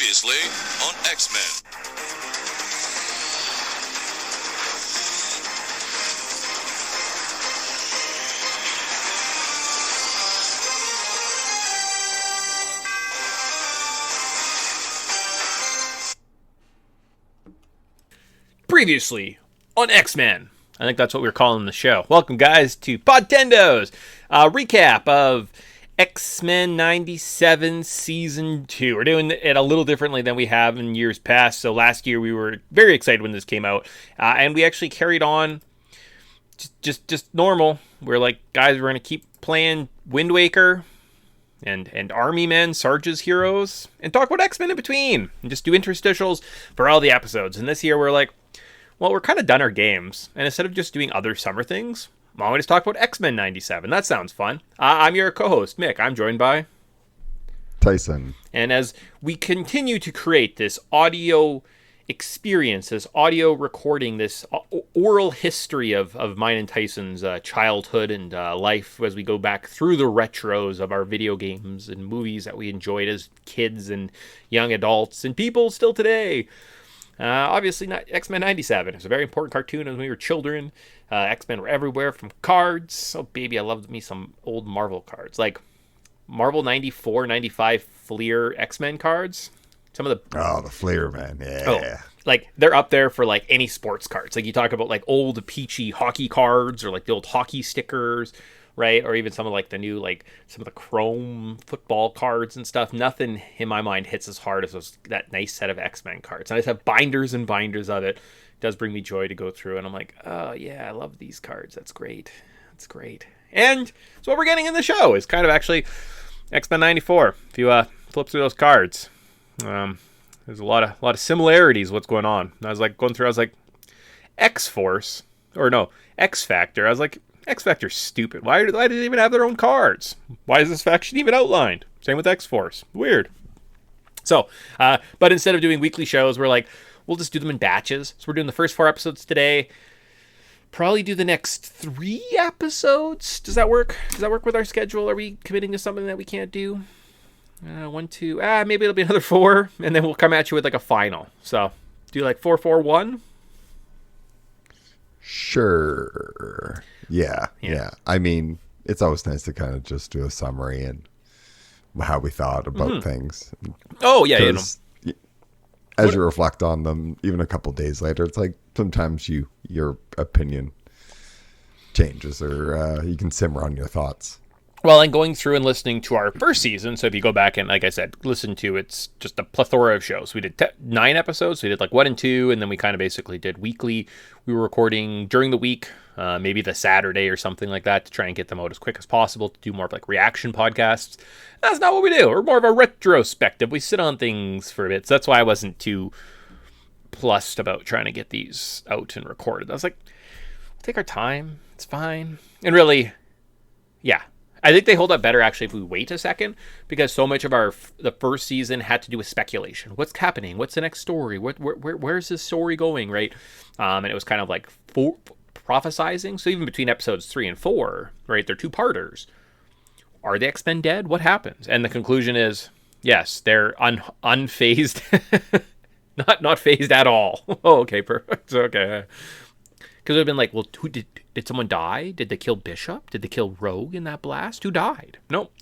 Previously on X-Men. Previously on X-Men. I think that's what we're calling the show. Welcome, guys, to Podtendo's recap of X-Men 97 Season 2. We're doing it a little differently than we have in years past. So last year we were very excited when this came out. And we actually carried on just normal. We're like, guys, we're going to keep playing Wind Waker and Army Men, Sarge's Heroes, and talk about X-Men in between. And just do interstitials for all the episodes. And this year we're like, well, we're kind of done our games. And instead of just doing other summer things, why don't we just talk about X-Men 97? That sounds fun. I'm your co-host, Mick. I'm joined by Tyson. And as we continue to create this audio experience, this audio recording, this oral history of mine and Tyson's childhood and life as we go back through the retros of our video games and movies that we enjoyed as kids and young adults and people still today. Obviously, not X-Men 97. It was a very important cartoon when we were children. X-Men were everywhere, from cards. Oh, baby, I loved me some old Marvel cards. Like Marvel 94, 95 Fleer X-Men cards. Some of the... Oh, the Fleer, man. Yeah. Oh, like, they're up there for, like, any sports cards. Like, you talk about, like, old peachy hockey cards or, like, the old hockey stickers, right? Or even some of, like, the new, like, some of the chrome football cards and stuff. Nothing, in my mind, hits as hard as that nice set of X-Men cards. And I just have binders and binders of it. It does bring me joy to go through. And I'm like, oh, yeah, I love these cards. That's great. That's great. And so what we're getting in the show is kind of actually X-Men 94. If you flip through those cards, there's a lot of similarities what's going on. And I was like going through, I was like, X-Force, or no, X-Factor. I was like, X-Factor's stupid. Why do they even have their own cards? Why is this faction even outlined? Same with X-Force. Weird. So, but instead of doing weekly shows, we're like, we'll just do them in batches. So we're doing the first 4 episodes today. Probably do the next 3 episodes. Does that work? Does that work with our schedule? Are we committing to something that we can't do? 1, 2, maybe it'll be another 4, and then we'll come at you with like a final. So, do like 4, 4, 1? Sure. Yeah. I mean, it's always nice to kind of just do a summary and how we thought about things. Oh, yeah. You know. As you reflect on them, even a couple days later, it's like sometimes your opinion changes, or you can simmer on your thoughts. Well, and going through and listening to our first season, so if you go back and, like I said, listen to, it's just a plethora of shows. We did 9 episodes. We did like 1 and 2, and then we kind of basically did weekly. We were recording during the week, maybe the Saturday or something like that, to try and get them out as quick as possible, to do more of like reaction podcasts. That's not what we do. We're more of a retrospective. We sit on things for a bit. So that's why I wasn't too plussed about trying to get these out and recorded. I was like, take our time. It's fine. And really, yeah. I think they hold up better, actually, if we wait a second, because so much of the first season had to do with speculation. What's happening? What's the next story? Where's this story going, right? And it was kind of like prophesizing. So even between episodes 3 and 4, right, they're 2-parters. Are the X-Men dead? What happens? And the conclusion is, yes, they're unfazed. not phased at all. Oh, okay, perfect. Okay. Because it would have been like, well, did someone die? Did they kill Bishop? Did they kill Rogue in that blast? Who died? Nope.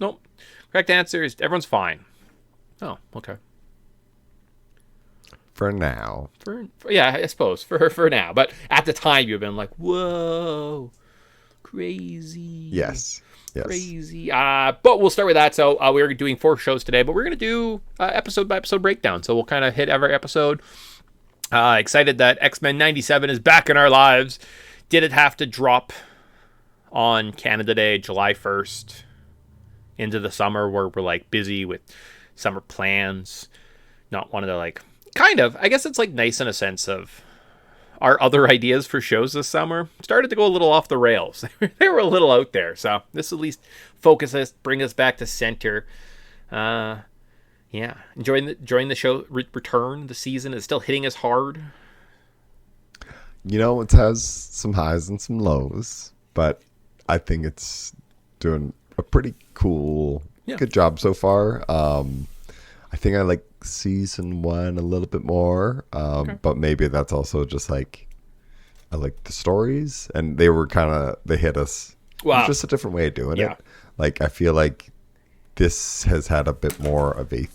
Correct answer is everyone's fine. Oh, okay. For now. Yeah, I suppose. For now. But at the time, you've been like, whoa, crazy. Yes. Crazy. But we'll start with that. So we're doing 4 shows today, but we're going to do episode by episode breakdown. So we'll kind of hit every episode. Excited that X-Men 97 is back in our lives. Did it have to drop on Canada Day, July 1st, into the summer where we're like busy with summer plans? Not wanted to like, kind of, I guess it's like nice in a sense of our other ideas for shows this summer started to go a little off the rails. They were a little out there. So this at least focus us, bring us back to center. Yeah, enjoying the show return. The season is still hitting us hard. You know, it has some highs and some lows, but I think it's doing a pretty cool, good job so far. I think I like season 1 a little bit more, but maybe that's also just like I like the stories, and they hit us. Wow. It's just a different way of doing Yeah. it. Like I feel like this has had a bit more of a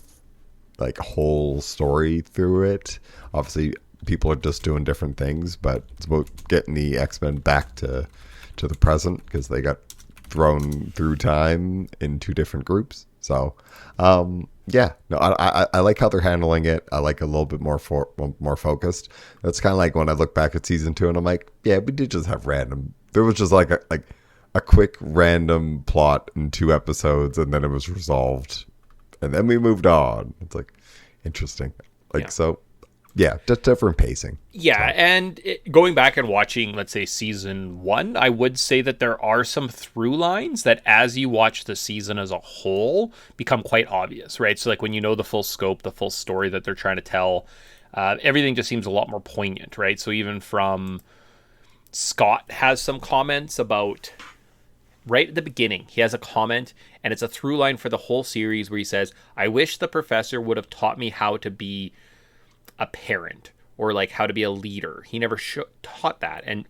like whole story through it. Obviously, people are just doing different things, but it's about getting the X-Men back to the present because they got thrown through time in 2 different groups. So, yeah, no, I like how they're handling it. I like a little bit more more focused. That's kind of like when I look back at season 2 and I'm like, yeah, we did just have random. There was just like a quick random plot in 2 episodes, and then it was resolved, and then we moved on. It's like interesting, like so. Yeah, just different pacing. Yeah, so. And going back and watching, let's say, season 1, I would say that there are some through lines that as you watch the season as a whole become quite obvious, right? So like when you know the full scope, the full story that they're trying to tell, everything just seems a lot more poignant, right? So even from Scott has some comments about, right at the beginning, he has a comment, and it's a through line for the whole series where he says, I wish the professor would have taught me how to be a parent or like how to be a leader. He never taught that. And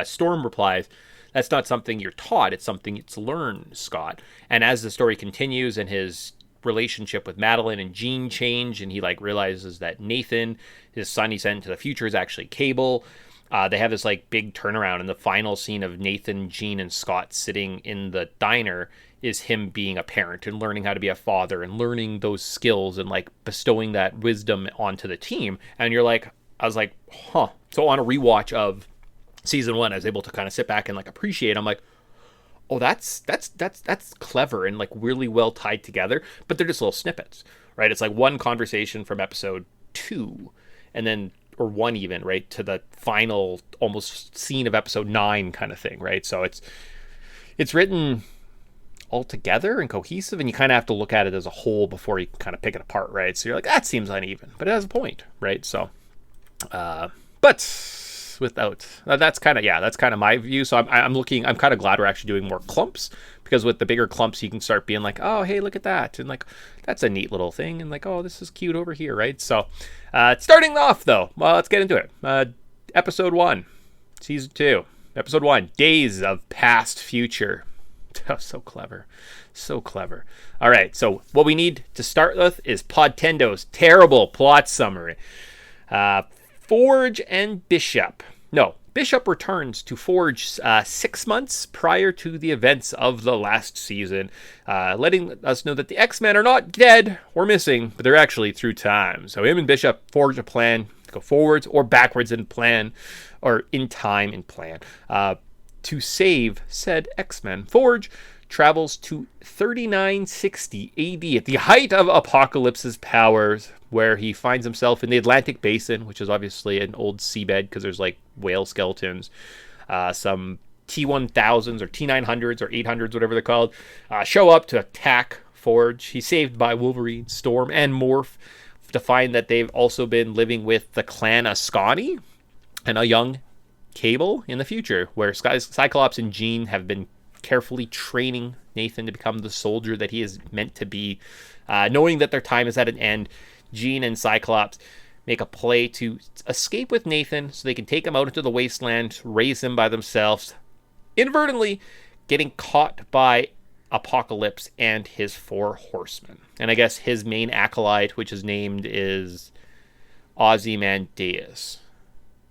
Storm replies, that's not something you're taught. It's something it's learned, Scott. And as the story continues and his relationship with Madeline and Jean change, and he like realizes that Nathan, his son he sent into the future, is actually Cable. They have this like big turnaround, and the final scene of Nathan, Jean, and Scott sitting in the diner is him being a parent and learning how to be a father and learning those skills and like bestowing that wisdom onto the team. And you're like, I was like, huh. So on a rewatch of season 1, I was able to kind of sit back and like appreciate. I'm like, oh, that's clever and like really well tied together. But they're just little snippets, right? It's like one conversation from episode 2, and then or 1 even, right, to the final almost scene of episode 9 kind of thing, right? So it's written all together and cohesive, and you kind of have to look at it as a whole before you can kind of pick it apart, right? So you're like, that seems uneven, but it has a point, right? So, but without that's kind of my view. So I'm kind of glad we're actually doing more clumps, because with the bigger clumps you can start being like, oh hey, look at that, and like that's a neat little thing, and like, oh, this is cute over here, right? So starting off though, well, let's get into it. Episode 1, season 2, episode 1, Days of Past Future. Oh, so clever. All right, so what we need to start with is Podtendo's terrible plot summary. Forge and Bishop. No, Bishop returns to Forge 6 months prior to the events of the last season, letting us know that the X-Men are not dead or missing, but they're actually through time. So him and Bishop forge a plan to go forwards or backwards in plan, or in time in plan, to save said X-Men. Forge travels to 3960 AD at the height of Apocalypse's powers, where he finds himself in the Atlantic Basin, which is obviously an old seabed because there's like whale skeletons. Some T-1000s or T-900s or 800s, whatever they're called, show up to attack Forge. He's saved by Wolverine, Storm, and Morph, to find that they've also been living with the clan Ascani and a young Cable in the future, where Cyclops and Jean have been carefully training Nathan to become the soldier that he is meant to be. Knowing that their time is at an end, Jean and Cyclops make a play to escape with Nathan so they can take him out into the wasteland, raise him by themselves, inadvertently getting caught by Apocalypse and his 4 horsemen. And I guess his main acolyte, which is named, is Ozymandias,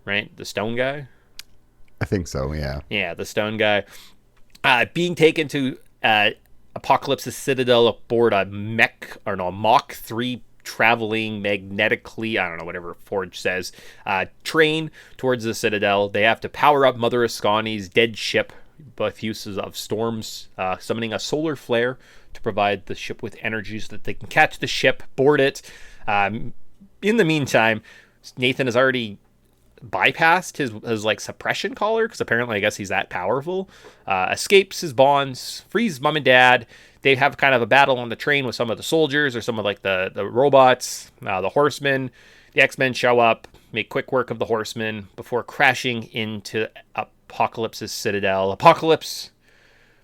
right? The stone guy? I think so, yeah. Yeah, the stone guy. Being taken to Apocalypse's citadel aboard a Mach 3 traveling magnetically, I don't know, whatever Forge says, train towards the citadel. They have to power up Mother Ascani's dead ship with uses of Storms, summoning a solar flare to provide the ship with energy so that they can catch the ship, board it. In the meantime, Nathan has already bypassed his like suppression collar, because apparently I guess he's that powerful, escapes his bonds, frees mom and dad. They have kind of a battle on the train with some of the soldiers or some of like the robots, the horsemen. The X-Men show up, make quick work of the horsemen before crashing into Apocalypse's citadel. Apocalypse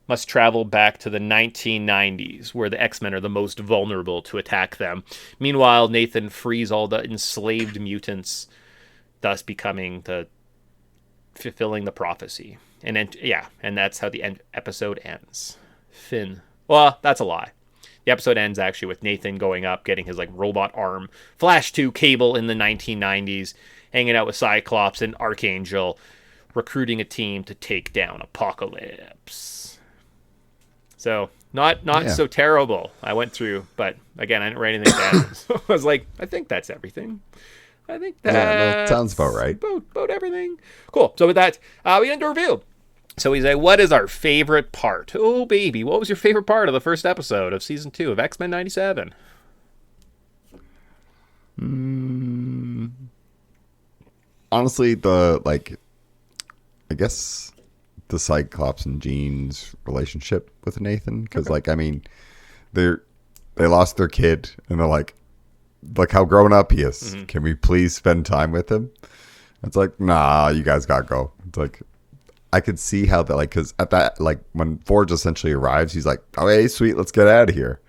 must travel back to the 1990s, where the X-Men are the most vulnerable to attack them. Meanwhile, Nathan frees all the enslaved mutants, thus fulfilling the prophecy. And then, and that's how the episode ends. Finn. Well, that's a lie. The episode ends actually with Nathan going up, getting his like robot arm flashed to Cable in the 1990s, hanging out with Cyclops and Archangel, recruiting a team to take down Apocalypse. So not so terrible. I went through, but again, I didn't write anything down. So I was like, I think that's everything. I think that sounds about right. About everything. Cool. So with that, we end the review. So we say, what is our favorite part? Oh, baby. What was your favorite part of the first episode of season 2 of X-Men 97? Honestly, I guess the Cyclops and Jean's relationship with Nathan. Because, they lost their kid, and they're like, look how grown up he is. Mm-hmm. Can we please spend time with him? It's like, nah, you guys gotta go. It's like, I could see how that, because at that, when Forge essentially arrives, he's like, okay, sweet, let's get out of here.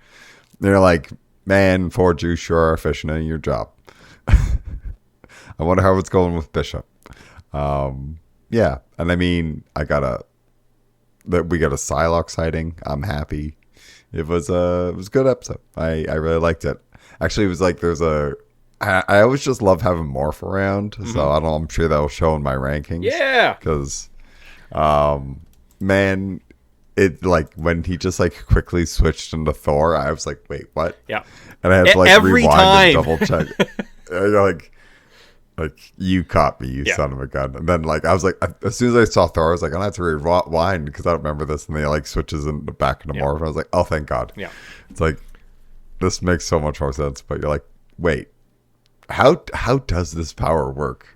And they're like, man, Forge, you sure are efficient in your job. I wonder how it's going with Bishop. Yeah, and we got a Psylocke sighting. I'm happy. It was a good episode. I really liked it. Actually, it was like I always just love having Morph around. Mm-hmm. So I'm sure that will show in my rankings. Yeah. Because, man, it when he just quickly switched into Thor, I was like, wait, what? Yeah. And I had to every rewind time. And double check. You caught me, you son of a gun. And then I was like, as soon as I saw Thor, I was like, I have to rewind because I don't remember this. And they switches in the back into Morph. I was like, oh, thank God. Yeah. It's this makes so much more sense. But you're like, wait, how does this power work?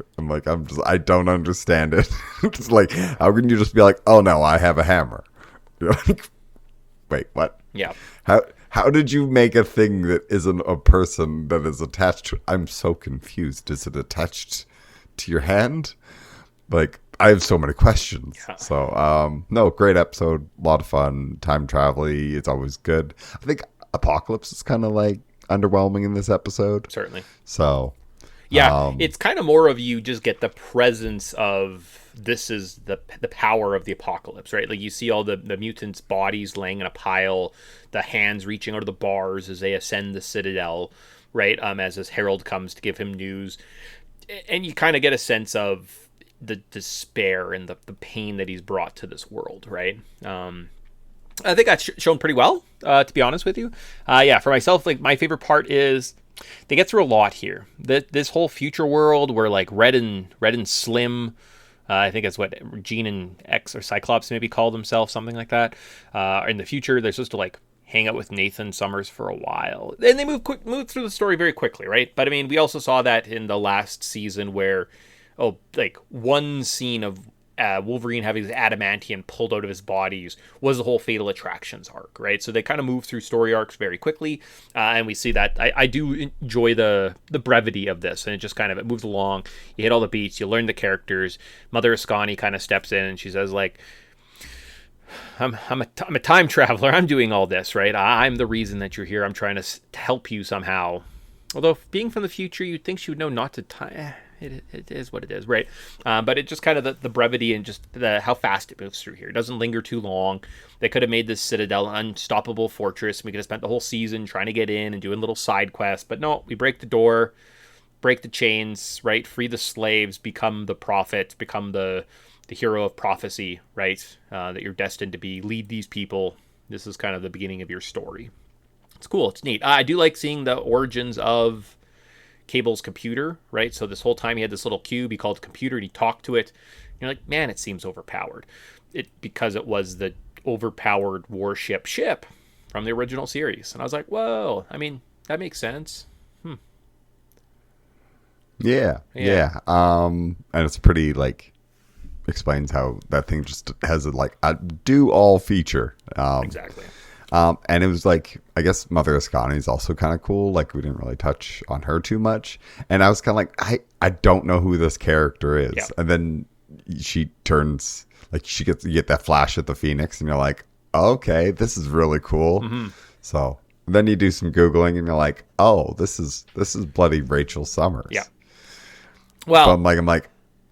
I don't understand it. It's how can you just be like, oh no, I have a hammer? You're like, wait, what? Yeah. How did you make a thing that isn't a person that is attached to? I'm so confused. Is it attached to your hand? I have so many questions. Yeah. So, no, great episode. A lot of fun. Time travel. It's always good. I think Apocalypse is kind of underwhelming in this episode. Certainly. So, yeah, it's kind of more of you just get the presence of this is the power of the apocalypse, right? You see all the mutants' bodies laying in a pile, the hands reaching out of the bars as they ascend the Citadel, right? As Herald comes to give him news, and you kind of get a sense of the despair and the pain that he's brought to this world, right? I think that's shown pretty well, to be honest with you. For myself, my favorite part is they get through a lot here. This whole future world where Red and Slim, I think that's what Jean and X or Cyclops maybe call themselves, something like that. In the future, they're supposed to hang out with Nathan Summers for a while. And they move through the story very quickly, right? But we also saw that in the last season where, one scene of Wolverine having his adamantium pulled out of his bodies was the whole Fatal Attractions arc, right? So they kind of move through story arcs very quickly, and we see that. I do enjoy the brevity of this, and it just it moves along. You hit all the beats, you learn the characters. Mother Ascani kind of steps in, and she says I'm a time traveler. I'm doing all this, right? I'm the reason that you're here. I'm trying to help you somehow. Although being from the future, you'd think she would know not to time. It is what it is, right? But it just kind of the brevity and just how fast it moves through here. It doesn't linger too long. They could have made this Citadel an unstoppable fortress. We could have spent the whole season trying to get in and doing little side quests. But no, we break the door, break the chains, right? Free the slaves, become the prophet, become the hero of prophecy, right? That you're destined to be. Lead these people. This is kind of the beginning of your story. It's cool. It's neat. I do like seeing the origins of Cable's computer, right? So this whole time he had this little cube he called a computer, and he talked to it. You're like, man, it seems overpowered. Because it was the overpowered warship ship from the original series. And I was like, whoa, that makes sense. Yeah. And it's pretty explains how that thing just has a do all feature. Exactly. And it was I guess Mother Ascani is also kind of cool. We didn't really touch on her too much. And I was kind of I don't know who this character is. Yeah. And then she turns, you get that flash at the Phoenix, and you're like, okay, this is really cool. Mm-hmm. So then you do some Googling and you're like, oh, this is bloody Rachel Summers. Yeah. But Well, I'm like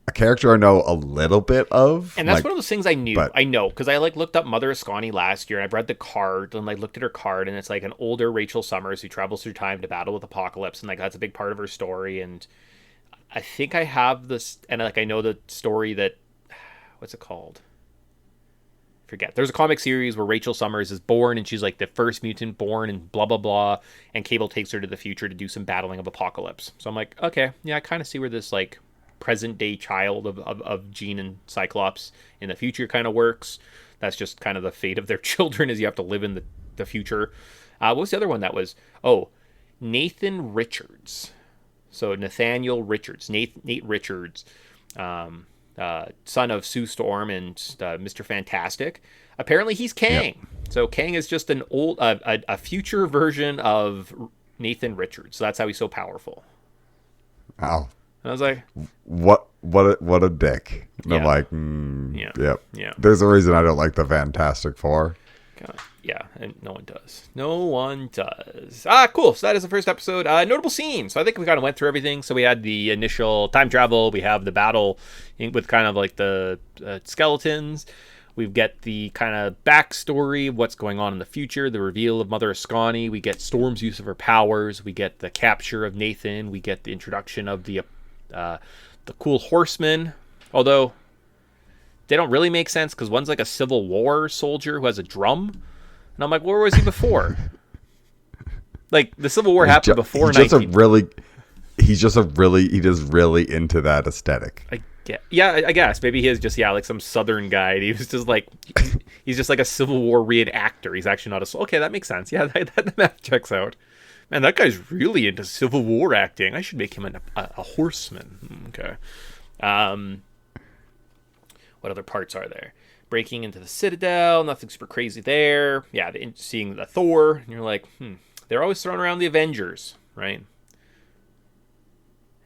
a character I know a little bit of. and that's like, one of those things I knew. but- I know because I like looked up Mother Ascani last year, and I read the card and like looked at her card, and it's like an older Rachel Summers who travels through time to battle with Apocalypse, and like that's a big part of her story. And I think I have this, and like I know the story that what's it called? Forget. There's a comic series where Rachel Summers is born and she's like the first mutant born and blah blah blah, and Cable takes her to the future to do some battling of Apocalypse. So I'm like, okay, yeah, I kind of see where this like present day child of Jean and Cyclops in the future kind of works. That's just kind of the fate of their children, is you have to live in the future. What was the other one that was? Oh, Nathan Richards. So Nathaniel Richards, Nate Richards, son of Sue Storm and Mr. Fantastic. Apparently he's Kang. Yep. So Kang is just an old, a future version of Nathan Richards. So that's how he's so powerful. Wow. And I was like, what a dick. And yeah. I'm like, yep. Yeah. There's a reason I don't like the Fantastic Four. Yeah, and no one does. No one does. Cool. So that is the first episode. Notable scenes. So I think we kind of went through everything. So we had the initial time travel. We have the battle with kind of like the skeletons. We get the kind of backstory of what's going on in the future, the reveal of Mother Ascani. We get Storm's use of her powers. We get the capture of Nathan. We get the introduction of the cool horsemen. Although they don't really make sense because one's like a Civil War soldier who has a drum. And I'm like, where was he before? Like, the Civil War happened before 19... He's just really into that aesthetic. I guess. Maybe he is just, like some Southern guy. And he was just like, he's just like a Civil War reenactor. He's actually not a... Okay, that makes sense. Yeah, that math checks out. Man, that guy's really into Civil War acting. I should make him a horseman. Okay. What other parts are there? Breaking into the Citadel, nothing super crazy there. Yeah, seeing the Thor, and you're like, they're always throwing around the Avengers, right?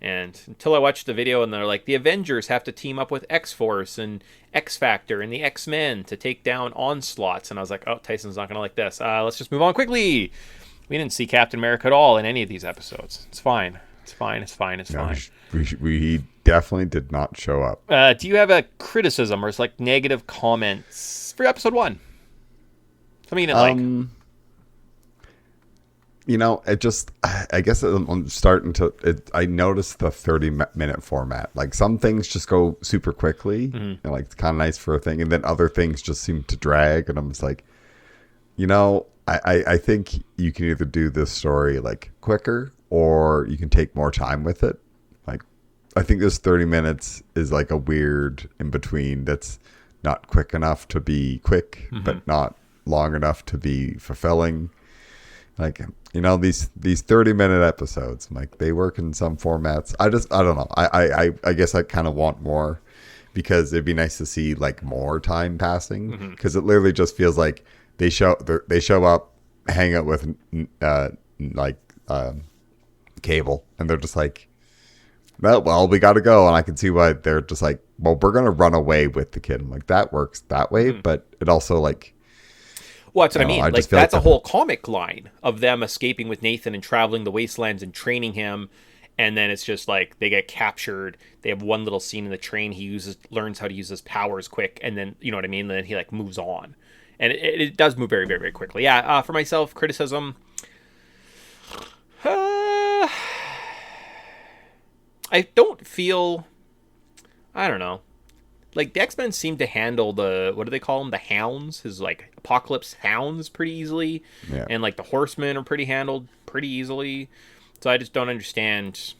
And until I watched the video, and they're like, the Avengers have to team up with X-Force and X-Factor and the X-Men to take down Onslaughts. And I was like, oh, Tyson's not going to like this. Let's just move on quickly. We didn't see Captain America at all in any of these episodes. It's fine. It's fine. We definitely did not show up. Do you have a criticism or it's like negative comments for episode 1? Something you didn't like? You know, I guess I'm starting to... I noticed the 30-minute format. Like, some things just go super quickly. Mm-hmm. And, like, it's kind of nice for a thing. And then other things just seem to drag. And I'm just like, you know, I think you can either do this story, like, quicker or you can take more time with it. Like, I think this 30 minutes is like a weird in between that's not quick enough to be quick, but not long enough to be fulfilling. Like, you know, these 30-minute episodes, like, they work in some formats. I don't know. I guess I kind of want more because it'd be nice to see like more time passing, because it literally just feels like they show up, hang out with Cable, and they're just like, well, we got to go. And I can see why they're just like, well, we're going to run away with the kid. I'm like, that works that way, but it also like... Well, that's what I mean. Like, that's a whole comic line of them escaping with Nathan and traveling the wastelands and training him. And then it's just like they get captured. They have one little scene in the train. He learns how to use his powers quick. And then, you know what I mean? Then he like moves on. And it does move very, very, very quickly. Yeah. For myself, criticism. I don't feel... I don't know. Like, the X-Men seem to handle what do they call them? The Hounds? His, like, Apocalypse Hounds pretty easily. Yeah. And, like, the Horsemen are handled pretty easily. So I just don't understand.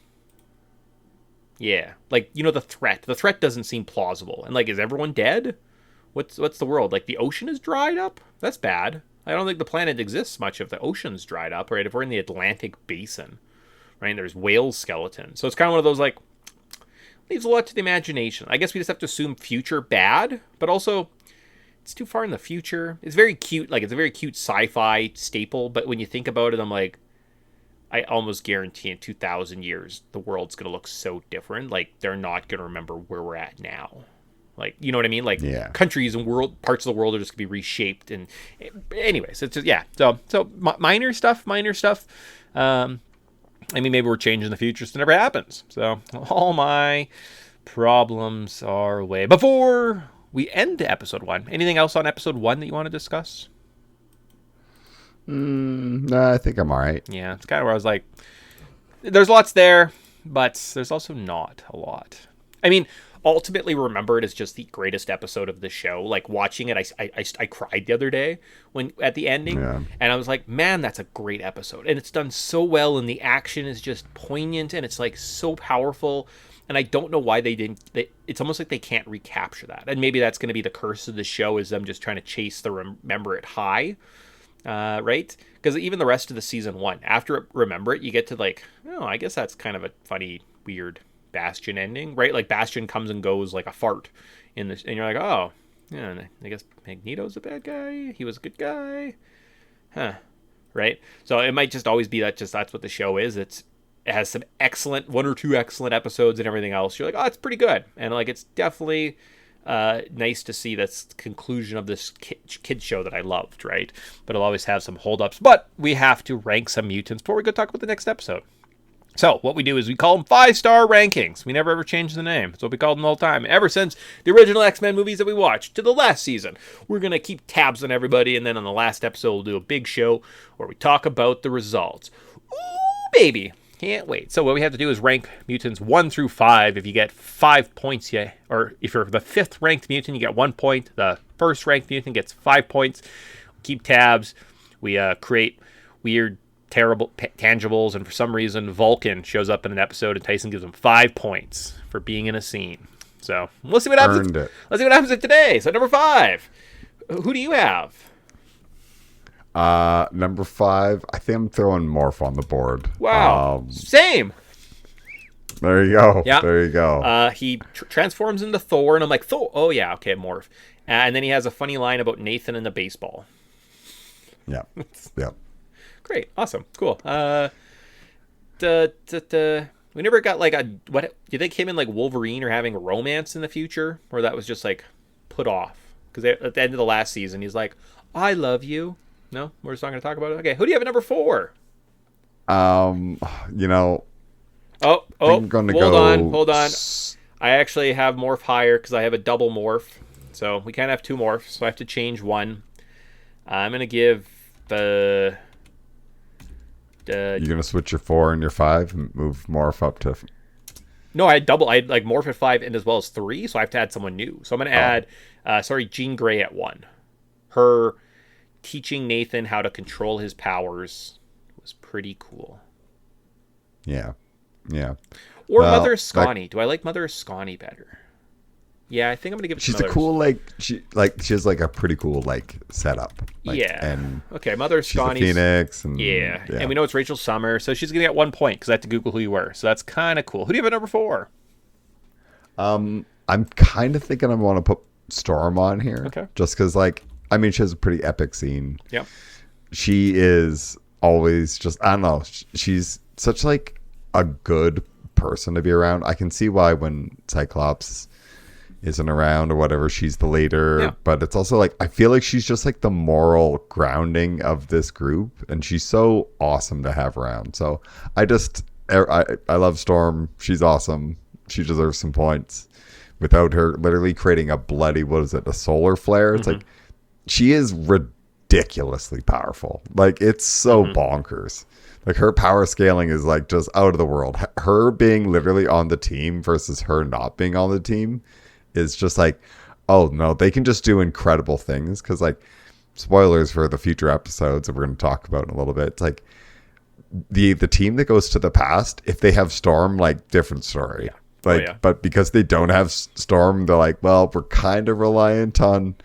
Yeah. Like, you know, the threat. The threat doesn't seem plausible. And, like, is everyone dead? What's the world? Like, the ocean is dried up? That's bad. I don't think the planet exists much if the ocean's dried up, right? If we're in the Atlantic Basin, right? And there's whale skeletons. So it's kind of one of those, like, leaves a lot to the imagination. I guess we just have to assume future bad, but also it's too far in the future. It's very cute. Like, it's a very cute sci-fi staple, but when you think about it, I'm like, I almost guarantee in 2,000 years, the world's going to look so different. Like, they're not going to remember where we're at now. Like, you know what I mean? Like countries and parts of the world are just gonna be reshaped. And anyways, it's just, So minor stuff. I mean, maybe we're changing the future so it never happens. So all my problems are away. Before we end episode 1, anything else on episode 1 that you want to discuss? No, I think I'm all right. Yeah, it's kind of where I was like, there's lots there, but there's also not a lot. I mean, ultimately, remember it as just the greatest episode of the show. Like, watching it, I cried the other day at the ending, and I was like, man, that's a great episode, and it's done so well, and the action is just poignant, and it's like so powerful. And I don't know why they didn't. It's almost like they can't recapture that, and maybe that's going to be the curse of the show, is them just trying to chase the remember it high. Right? Because even the rest of the season 1, after Remember It, you get to like, oh, I guess that's kind of a funny, weird Bastion ending, right? Like Bastion comes and goes like a fart in this, and you're like, oh, yeah, I guess Magneto's a bad guy. He was a good guy, huh? Right? So it might just always be that's what the show is. It has some excellent, 1 or 2 excellent episodes, and everything else you're like, oh, it's pretty good, and like it's definitely. Nice to see this conclusion of this kid show that I loved, right? But it'll always have some holdups. But we have to rank some mutants before we go talk about the next episode. So what we do is we call them 5-star rankings. We never ever change the name. That's what we called them the whole time. Ever since the original X-Men movies that we watched to the last season. We're going to keep tabs on everybody, and then on the last episode we'll do a big show where we talk about the results. Ooh, baby. Can't wait. So what we have to do is rank mutants 1 through 5. If you get 5 points, or if you're the 5th ranked mutant, you get 1 point. The 1st ranked mutant gets 5 points. Keep tabs. We create weird, terrible tangibles, and for some reason, Vulcan shows up in an episode, and Tyson gives him 5 points for being in a scene. So let's see what happens. Let's see what happens today. So number 5, who do you have? Number 5, I think I'm throwing Morph on the board. Wow. Same. There you go. Yeah. There you go. He transforms into Thor, and I'm like, Thor. Oh, yeah. Okay, Morph. And then he has a funny line about Nathan and the baseball. Yeah. Yeah. Great. Awesome. Cool. We never got like what? Do you think him and like Wolverine are having a romance in the future? Or that was just like put off? Because at the end of the last season, he's like, I love you. No, we're just not going to talk about it. Okay, who do you have at number 4? You know. I'm gonna hold on. I actually have Morph higher because I have a double Morph, so we can't have 2 Morphs. So I have to change one. I'm gonna give the. You're gonna switch your 4 and your 5 and move Morph up to. No, I had double. I had like Morph at 5 and as well as 3, so I have to add someone new. So I'm gonna add. Jean Grey at 1. Her teaching Nathan how to control his powers was pretty cool. Yeah. Yeah. Or Mother Scawny. Do I like Mother Scawny better? Yeah, I think I'm gonna give it. She's a cool she has like a pretty cool setup. And okay, Mother Scawny, Phoenix, and and we know it's Rachel Summer, so she's gonna get 1 point because I have to Google who you were. So that's kind of cool. Who do you have at number 4? I'm kind of thinking I want to put Storm on here. Okay. Just because she has a pretty epic scene. Yeah. She is always just, I don't know, she's such a good person to be around. I can see why when Cyclops isn't around or whatever, she's the leader. Yeah. But it's also I feel like she's just the moral grounding of this group, and she's so awesome to have around. So I love Storm. She's awesome. She deserves some points. Without her literally creating a bloody, a solar flare? It's she is ridiculously powerful. It's so bonkers. Her power scaling is just out of the world. Her being literally on the team versus her not being on the team is just oh no, they can just do incredible things. Because spoilers for the future episodes that we're going to talk about in a little bit. It's the team that goes to the past, if they have Storm, different story. Yeah. But because they don't have Storm, they're well, we're kind of reliant on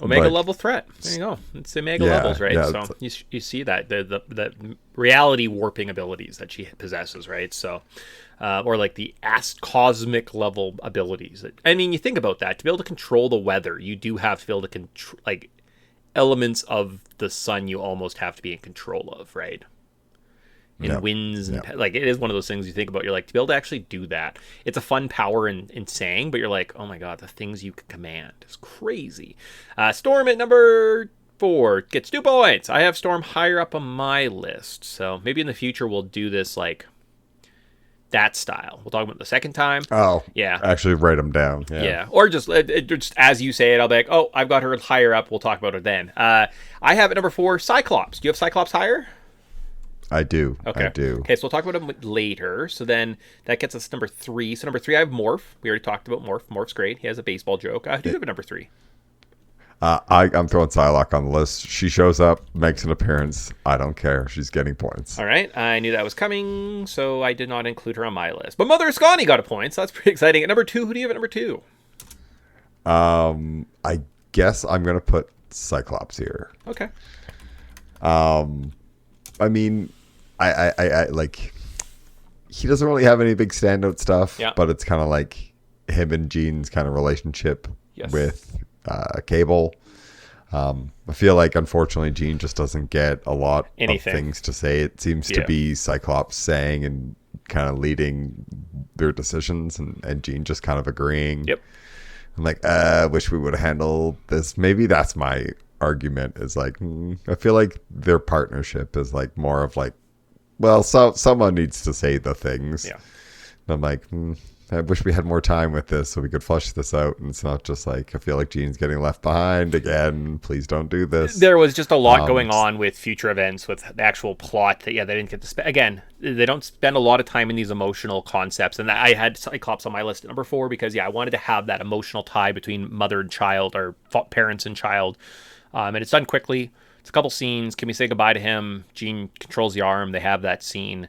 Omega level threat. There you go. It's Omega levels, right? Yeah, so you see that the reality warping abilities that she possesses, right? So, or the cosmic level abilities. You think about that. To be able to control the weather, you do have to be able to control elements of the sun. You almost have to be in control of, right? and winds and like it is one of those things you think about. You're like, to be able to actually do that, it's a fun power in saying, but you're like, oh my god, the things you can command is crazy. Storm at number 4 gets 2 points. I have Storm higher up on my list, so maybe in the future we'll do this like that style. We'll talk about it the second time. Oh, yeah. Actually, write them down. Yeah. Or just as you say it, I'll be like, oh, I've got her higher up. We'll talk about her then. I have at number 4 Cyclops. Do you have Cyclops higher? I do. Okay. I do. Okay, so we'll talk about him later. So then that gets us number 3. So number 3, I have Morph. We already talked about Morph. Morph's great. He has a baseball joke. I do have a number 3. I'm throwing Psylocke on the list. She shows up, makes an appearance. I don't care. She's getting points. All right. I knew that was coming, so I did not include her on my list. But Mother Ascani got a point, so that's pretty exciting. At number 2, who do you have at number 2? I guess I'm going to put Cyclops here. Okay. I mean, I like, he doesn't really have any big standout stuff, but it's kind of like him and Jean's kind of relationship with Cable. I feel like unfortunately Jean just doesn't get a lot of things to say. It seems to be Cyclops saying and kind of leading their decisions, and Jean just kind of agreeing. I'm like, wish we would have handled this. Maybe that's my argument, is like, I feel like their partnership is like more of like, well, someone needs to say the things. And I'm like, I wish we had more time with this so we could flush this out. And it's not just like, I feel like Jean's getting left behind again. Please don't do this. There was just a lot going on with future events, with the actual plot that, they didn't get to spend. Again, they don't spend a lot of time in these emotional concepts. And I had Cyclops on my list at number 4 because, I wanted to have that emotional tie between mother and child, or parents and child. And it's done quickly. It's a couple scenes. Can we say goodbye to him? Jean controls the arm. They have that scene.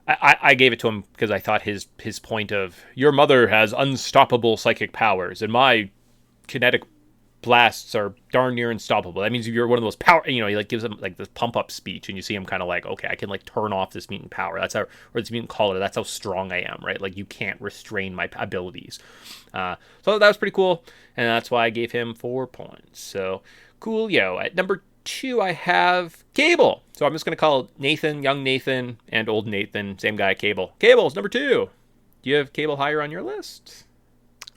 I gave it to him because I thought his point of, your mother has unstoppable psychic powers and my kinetic blasts are darn near unstoppable. That means you're one of those power, he like gives him like this pump up speech, and you see him kind of like, okay, I can like turn off this mutant power. That's how, or this mutant quality. That's how strong I am, right? Like you can't restrain my abilities. So that was pretty cool. And that's why I gave him 4 points. So cool. At number 2, I have Cable. So I'm just going to call Nathan, young Nathan, and old Nathan, same guy, Cable. Cable's number 2. Do you have Cable higher on your list?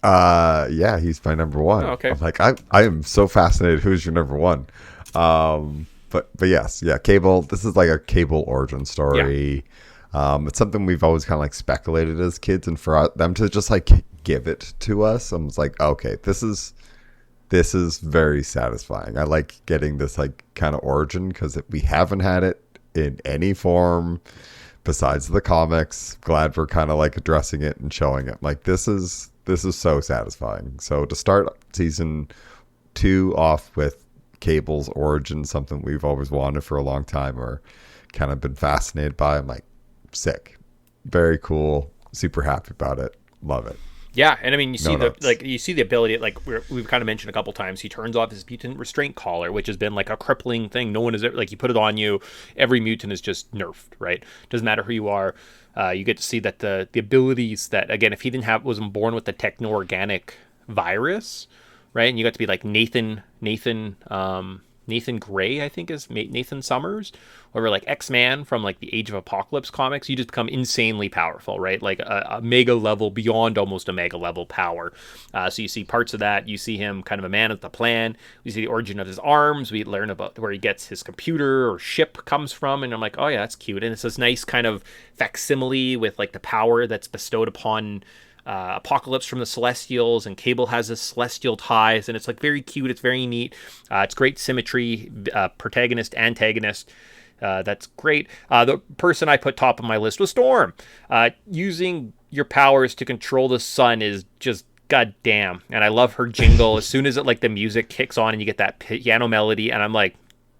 Yeah, he's my number 1. Oh, okay. I'm like, I am so fascinated. Who's your number 1? But yes, Cable. This is like a Cable origin story. It's something we've always kind of like speculated as kids, and for them to just like give it to us, I was like, okay, this is very satisfying. I like getting this like kind of origin because we haven't had it in any form besides the comics. Glad we're kind of like addressing it and showing it. Like this is so satisfying. So to start season 2 off with Cable's origin, something we've always wanted for a long time or kind of been fascinated by, I'm like, sick, very cool, super happy about it, love it. Yeah, and I mean, you see the ability, like we've kind of mentioned a couple times, he turns off his mutant restraint collar, which has been like a crippling thing. No one is like, you put it on you, every mutant is just nerfed, right? Doesn't matter who you are. You get to see that the abilities that, again, if he wasn't born with the techno-organic virus, right? And you got to be like Nathan Gray, I think is Nathan Summers, or like X-Man from like the Age of Apocalypse comics. You just become insanely powerful, right? Like a mega level, beyond almost a mega level power. So you see parts of that. You see him kind of a man of the plan. We see the origin of his arms. We learn about where he gets his computer or ship comes from. And I'm like, oh yeah, that's cute. And it's this nice kind of facsimile with like the power that's bestowed upon Apocalypse from the Celestials, and Cable has his celestial ties, and it's like very cute. It's very neat. It's great symmetry, protagonist, antagonist. That's great. The person I put top of my list was Storm. Using your powers to control the sun is just goddamn. And I love her jingle. As soon as it like the music kicks on and you get that piano melody, and I'm like,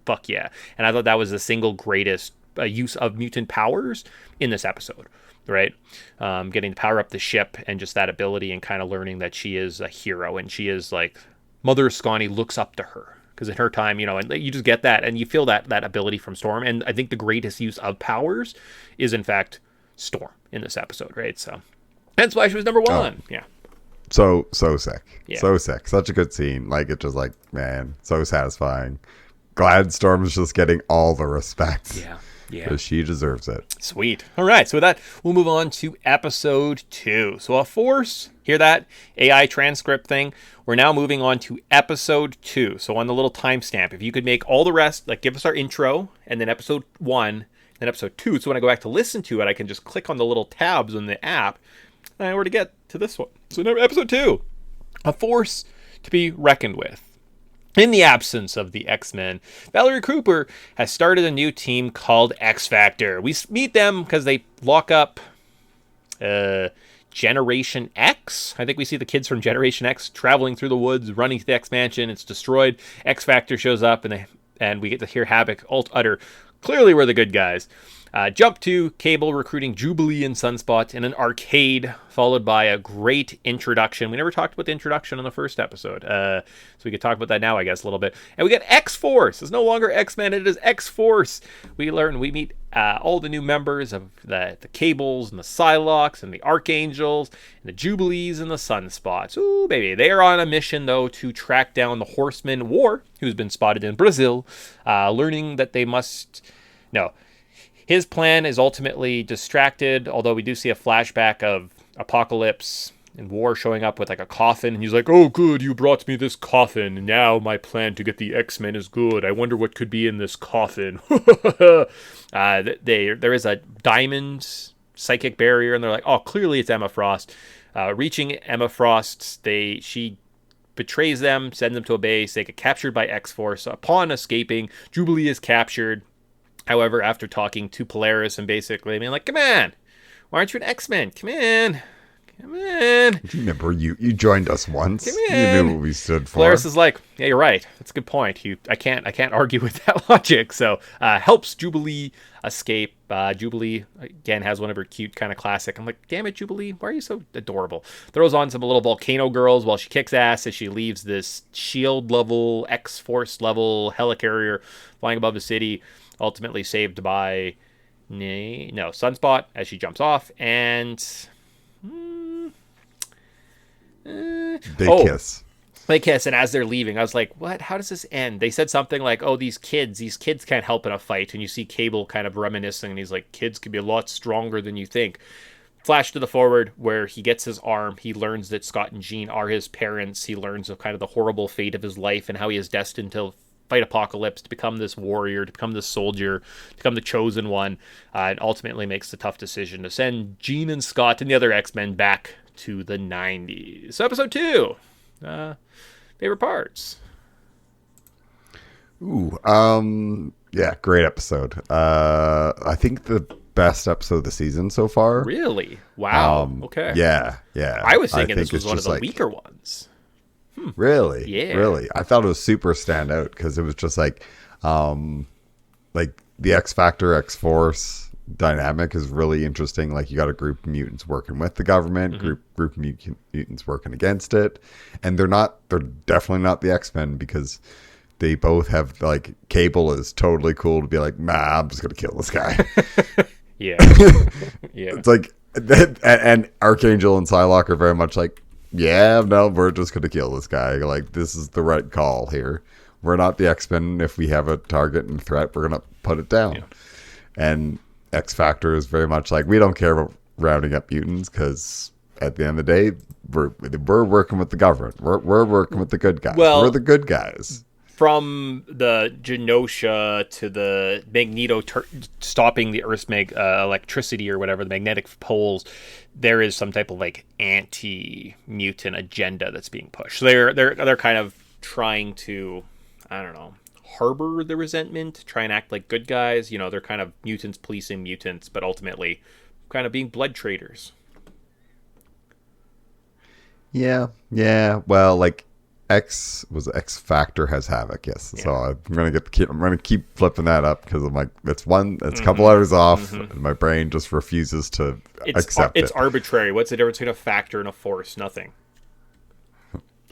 fuck yeah. And I thought that was the single greatest use of mutant powers in this episode. Right, getting to power up the ship and just that ability, and kind of learning that she is a hero, and she is like, Mother Ascani looks up to her because in her time, and you just get that, and you feel that ability from Storm. And I think the greatest use of powers is in fact Storm in this episode, right? So that's why she was number 1. Yeah. So sick. Yeah. So sick. Such a good scene. Like, it's just like, man, so satisfying. Glad Storm's just getting all the respect. Yeah. Yeah. Because she deserves it. Sweet. All right. So with that, we'll move on to episode 2. So a force, hear that? AI transcript thing. We're now moving on to episode 2. So on the little timestamp, if you could make all the rest, like give us our intro and then episode 1, then episode 2. So when I go back to listen to it, I can just click on the little tabs on the app and I already get to this one. So now episode 2, a force to be reckoned with. In the absence of the X-Men, Valerie Cooper has started a new team called X Factor. We meet them because they lock up Generation X. I think we see the kids from Generation X traveling through the woods, running to the X Mansion. It's destroyed. X Factor shows up, and we get to hear Havoc utter, clearly we're the good guys. Jump to Cable recruiting Jubilee and Sunspot in an arcade, followed by a great introduction. We never talked about the introduction in the first episode, so we could talk about that now, I guess, a little bit. And we get X-Force. It's no longer X-Men, it is X-Force. We meet all the new members of the Cables and the Psylocks and the Archangels and the Jubilees and the Sunspots. Ooh, baby. They are on a mission, though, to track down the Horseman War, who's been spotted in Brazil, learning that they must... No. His plan is ultimately distracted, although we do see a flashback of Apocalypse and War showing up with like a coffin, and he's like, "Oh, good, you brought me this coffin. Now my plan to get the X-Men is good. I wonder what could be in this coffin." There is a diamond psychic barrier, and they're like, "Oh, clearly it's Emma Frost." Reaching Emma Frost, she betrays them, sends them to a base. They get captured by X-Force. Upon escaping, Jubilee is captured. However, after talking to Polaris and basically being like, "Come on, why aren't you an X-Men? Come on. Remember, you joined us once. Come You on." knew what we stood for. Polaris is like, "Yeah, you're right. That's a good point. I can't argue with that logic." So helps Jubilee escape. Jubilee again has one of her cute kind of classic. I'm like, "Damn it, Jubilee, why are you so adorable?" Throws on some little volcano girls while she kicks ass as she leaves this shield level, X-Force level helicarrier flying above the city. Ultimately saved by Sunspot as she jumps off, and they kiss. They kiss, and as they're leaving, I was like, "What? How does this end?" They said something like, "Oh, these kids can't help in a fight," and you see Cable kind of reminiscing, and he's like, "Kids can be a lot stronger than you think." Flash to the forward where he gets his arm. He learns that Scott and Jean are his parents. He learns of kind of the horrible fate of his life and how he is destined to fight Apocalypse, to become this warrior, to become this soldier, to become the chosen one, and ultimately makes the tough decision to send Jean and Scott and the other X-Men back to the 90s. So episode 2, favorite parts. Ooh, yeah, great episode. I think the best episode of the season so far. Really? Wow. Okay. Yeah. I was thinking this was one of the weaker ones. Really? Yeah. Really? I thought it was super standout because it was just like the X Factor, X-Force dynamic is really interesting. Like you got a group of mutants working with the government, group of mutants working against it, and they're definitely not the X-Men because they both have like Cable is totally cool to be like, "Nah, I'm just gonna kill this guy." Yeah. It's like, and Archangel and Psylocke are very much like, "Yeah, no, we're just going to kill this guy. Like, this is the right call here. We're not the X-Men. If we have a target and threat, we're going to put it down." Yeah. And X-Factor is very much like, we don't care about rounding up mutants because at the end of the day, we're working with the government. We're working with the good guys. We're the good guys. From the Genosha to the Magneto stopping the Earth's electricity or whatever, the magnetic poles, there is some type of like anti-mutant agenda that's being pushed. So they're kind of trying to, I don't know, harbor the resentment, try and act like good guys. You know, they're kind of mutants policing mutants, but ultimately kind of being blood traders. Yeah. Well, like X Factor has Havoc, yes. Yeah. So I'm gonna keep flipping that up because I'm like, it's a couple letters off, and my brain just refuses to accept it. It's arbitrary. What's the difference between a factor and a force? Nothing.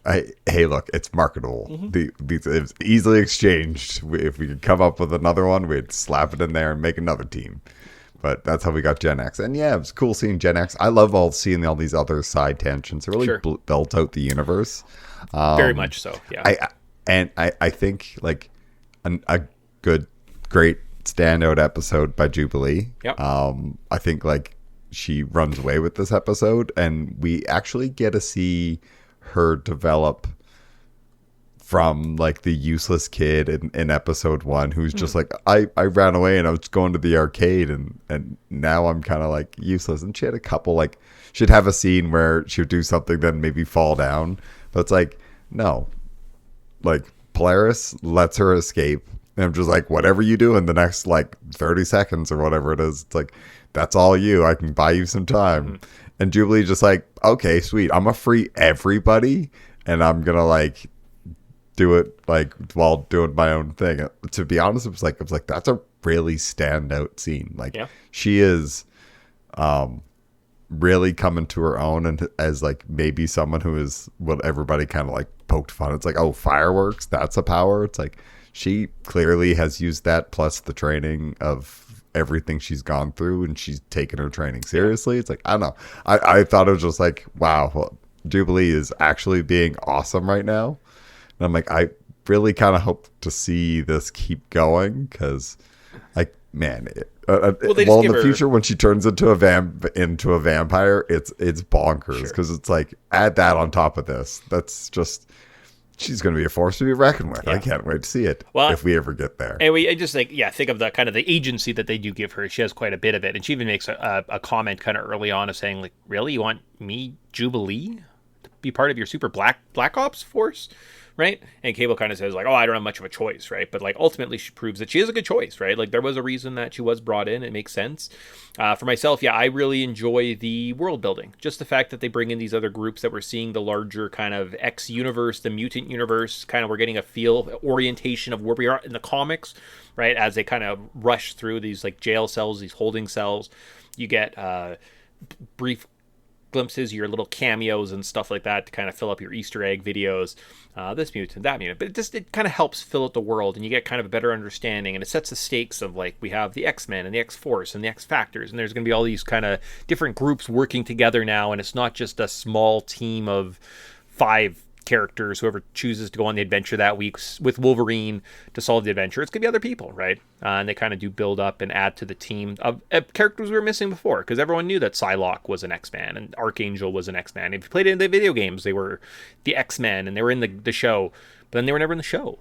Hey, look, it's marketable. It's easily exchanged. If we could come up with another one, we'd slap it in there and make another team. But that's how we got Gen X. And yeah, it was cool seeing Gen X. I love seeing all these other side tangents. It really built out the universe. Very much so, yeah. I think like a great standout episode by Jubilee. Yep. I think like she runs away with this episode, and we actually get to see her develop from like the useless kid in episode 1 who's just like, I ran away and I was going to the arcade and now I'm kind of like useless. And she had a couple, like she'd have a scene where she would do something then maybe fall down, but it's like, no, like Polaris lets her escape, and I'm just like, whatever you do in the next like 30 seconds or whatever it is, it's like, that's all you, I can buy you some time. And Jubilee just like, okay, sweet, I'm gonna free everybody and I'm gonna like do it like while doing my own thing. To be honest, it was like that's a really standout scene. Like she is really coming to her own, and as like maybe someone who is what everybody kind of like poked fun. It's like, oh, fireworks, that's a power. It's like she clearly has used that plus the training of everything she's gone through, and she's taken her training seriously. It's like, I don't know. I thought it was just like, wow, well, Jubilee is actually being awesome right now. And I'm like, I really kind of hope to see this keep going, because, like, man, in the future when she turns into a vampire, it's bonkers, because it's like, add that on top of this. That's just, she's going to be a force to be reckoned with. I can't wait to see it if we ever get there. And I just think of the kind of the agency that they do give her. She has quite a bit of it, and she even makes a comment kind of early on of saying, like, really, you want me, Jubilee, to be part of your super black ops force? Right? And Cable kind of says like, oh, I don't have much of a choice, right? But like ultimately she proves that she is a good choice, right? Like there was a reason that she was brought in. It makes sense. For myself, I really enjoy the world building. Just the fact that they bring in these other groups, that we're seeing the larger kind of X universe, the mutant universe, kind of we're getting a orientation of where we are in the comics, right? As they kind of rush through these like jail cells, these holding cells, you get brief glimpses, your little cameos and stuff like that to kind of fill up your Easter egg videos, this mutant, that mutant. But it kind of helps fill out the world, and you get kind of a better understanding, and it sets the stakes of like, we have the X-Men and the X-Force and the X-Factors, and there's going to be all these kind of different groups working together now, and it's not just a small team of 5 characters, whoever chooses to go on the adventure that week with Wolverine to solve the adventure. It's gonna be other people, right? And they kind of do build up and add to the team of characters we were missing before, because everyone knew that Psylocke was an X-Man and Archangel was an X-Man. If you played it in the video games, they were the X-Men and they were in the show, but then they were never in the show.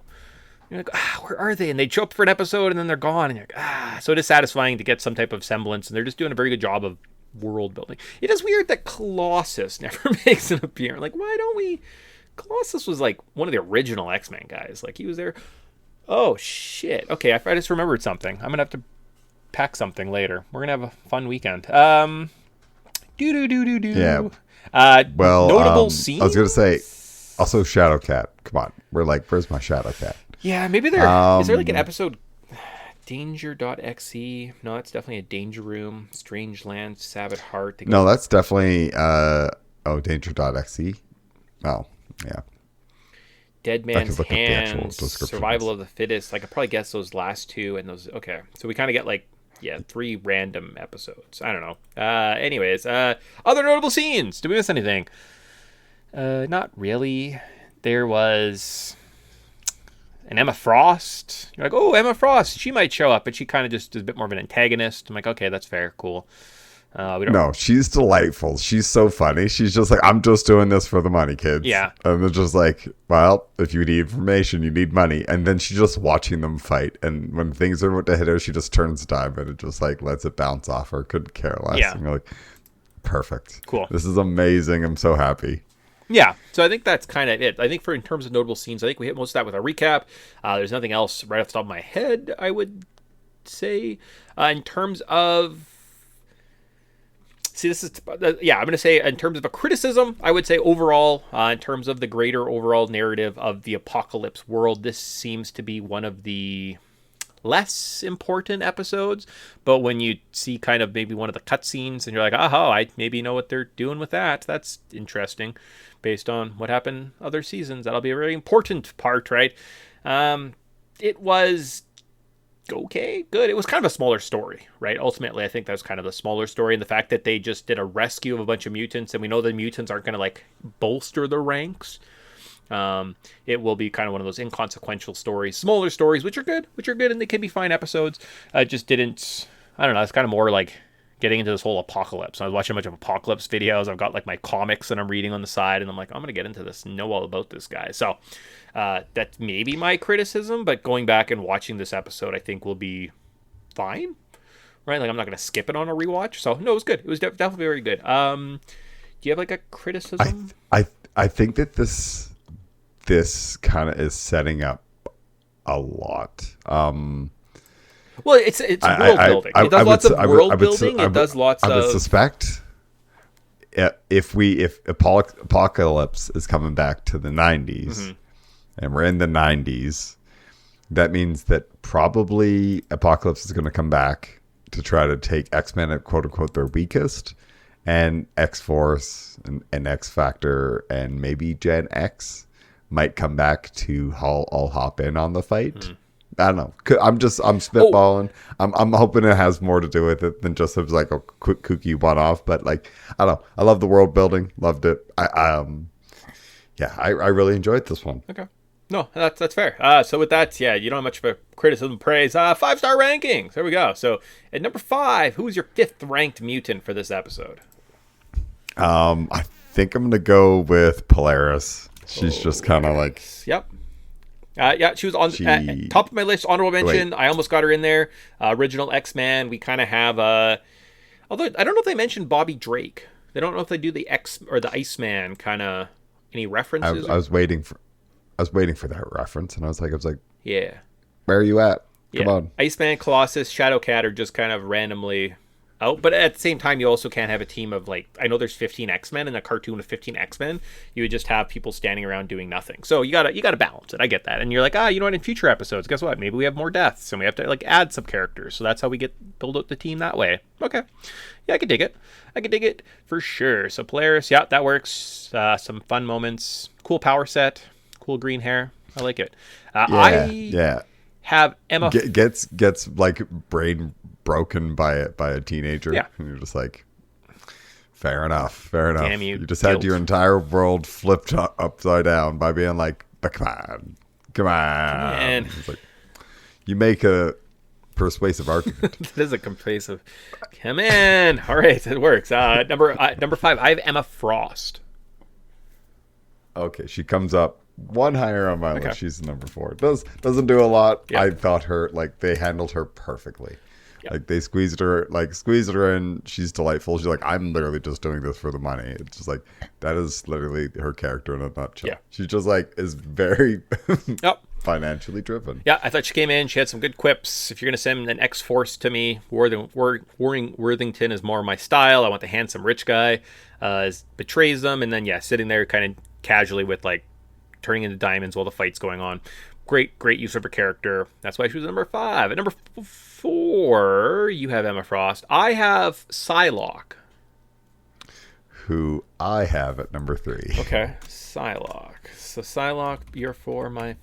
You're like, where are they? And they'd show up for an episode and then they're gone, and you're like, so it is satisfying to get some type of semblance, and they're just doing a very good job of world building. It is weird that Colossus never makes an appearance. Like, why don't we? Colossus was like one of the original X-Men guys. Like he was there. Oh shit. Okay, I just remembered something. I'm gonna have to pack something later. We're gonna have a fun weekend. Yeah. Notable scenes. I was gonna say also Shadowcat. Come on. We're like, where's my Shadowcat? Yeah, maybe there is there like an episode Danger.exe? No, that's definitely a Danger Room. Strange Land, Sabbath Heart. No, that's definitely Danger.exe. Oh. Yeah. Dead Man's Hands, Survival of the Fittest. I could probably guess those last 2 and those. Okay, so we kind of get like 3 random episodes. I don't know. Anyways, other notable scenes. Did we miss anything? Not really. There was an Emma Frost. You're like, oh, Emma Frost. She might show up, but she kind of just is a bit more of an antagonist. I'm like, okay, that's fair, cool. No, she's delightful. She's so funny. She's just like, I'm just doing this for the money, kids. Yeah. And they're just like, well, if you need information, you need money. And then she's just watching them fight. And when things are about to hit her, she just turns diamond and just like lets it bounce off her. Couldn't care less. Yeah. And you're like, perfect. Cool. This is amazing. I'm so happy. Yeah, so I think that's kind of it. I think in terms of notable scenes, I think we hit most of that with our recap. There's nothing else right off the top of my head, I would say. In terms of... I'm going to say in terms of a criticism, I would say overall, in terms of the greater overall narrative of the apocalypse world, this seems to be one of the less important episodes. But when you see kind of maybe one of the cutscenes and you're like, I maybe know what they're doing with that. That's interesting based on what happened other seasons. That'll be a very important part, right? It was... okay, good. It was kind of a smaller story, right? Ultimately, I think that was kind of the smaller story, and the fact that they just did a rescue of a bunch of mutants, and we know the mutants aren't going to like bolster the ranks It will be kind of one of those inconsequential stories, smaller stories, which are good, and they can be fine episodes. Just didn't, I don't know, it's kind of more like getting into this whole apocalypse. I was watching a bunch of apocalypse videos. I've got like my comics that I'm reading on the side, and I'm like, I'm going to get into this, know all about this guy. So that's maybe my criticism, but going back and watching this episode, I think will be fine, right? Like I'm not going to skip it on a rewatch. So no, it was good. It was definitely very good. Do you have like a criticism? I think that this kind of is setting up a lot. Well, it's world building. It does lots of world building. It does lots of. I would suspect if Apocalypse is coming back to the 90s, and we're in the 90s, that means that probably Apocalypse is going to come back to try to take X-Men at quote unquote their weakest, and X-Force and X-Factor and maybe Gen X might come back to all hop in on the fight. I don't know. I'm spitballing. I'm hoping it has more to do with it than just as like a quick kooky one-off. But like, I don't know. I love the world building. Loved it. I really enjoyed this one. Okay. No, that's fair. So with that, yeah, you don't have much of a criticism, praise. 5-star rankings. There we go. So at number 5, who is your 5th ranked mutant for this episode? I think I'm gonna go with Polaris. She's just kind of like. Yep. Yeah, she was on top of my list. Honorable mention. I almost got her in there. Original X-Man. We kind of have although I don't know if they mentioned Bobby Drake. They don't know if they do the X or the Iceman kind of any references. I was waiting for that reference, and I was like, yeah, where are you at? Come on. Iceman, Colossus, Shadowcat are just kind of randomly out, but at the same time, you also can't have a team of like, I know there's 15 X-Men in a cartoon of 15 X-Men. You would just have people standing around doing nothing. So you gotta balance it. I get that, and you're like, you know what? In future episodes, guess what? Maybe we have more deaths, and we have to like add some characters. So that's how we build out the team that way. Okay, yeah, I can dig it for sure. So Polaris, yeah, that works. Some fun moments, cool power set, cool green hair. I like it. I have Emma gets like brain broken by a teenager. Yeah. And you're just like, fair enough. Damn you just had your entire world flipped upside down by being like, come on. It's like, you make a persuasive argument. It is a persuasive. Come in. All right, it works. Number 5, I have Emma Frost. Okay, she comes up one higher on my list. She's number 4. Doesn't do a lot. Yeah. I thought they handled her perfectly. Yep. Like they squeezed her in. She's delightful. She's like, I'm literally just doing this for the money. It's just like, that is literally her character in a nutshell. Yeah. She just like is very financially driven. Yeah, I thought she came in. She had some good quips. If you're going to send an X-Force to me, Worthington is more my style. I want the handsome rich guy. Betrays them. And then, sitting there kind of casually with like turning into diamonds while the fight's going on. Great use of her character. That's why she was number 5. At number 4, you have Emma Frost. I have Psylocke, who I have at number 3. Okay, Psylocke. So Psylocke, you're 4, my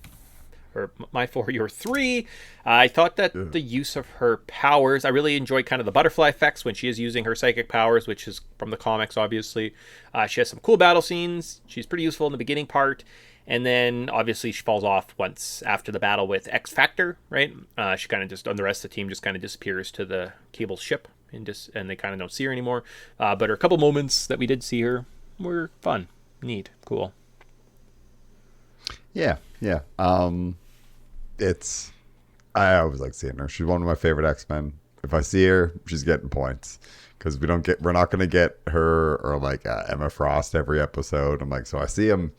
4, you're 3. I thought that the use of her powers, I really enjoyed kind of the butterfly effects when she is using her psychic powers, which is from the comics, obviously. She has some cool battle scenes. She's pretty useful in the beginning part. And then, obviously, she falls off once after the battle with X-Factor, right? She kind of just, on the rest of the team, just kind of disappears to the Cable ship, and they kind of don't see her anymore. But her couple moments that we did see her were fun, neat, cool. Yeah. I always like seeing her. She's one of my favorite X-Men. If I see her, she's getting points. Because we're not going to get her or like Emma Frost every episode. I'm like, so I see him.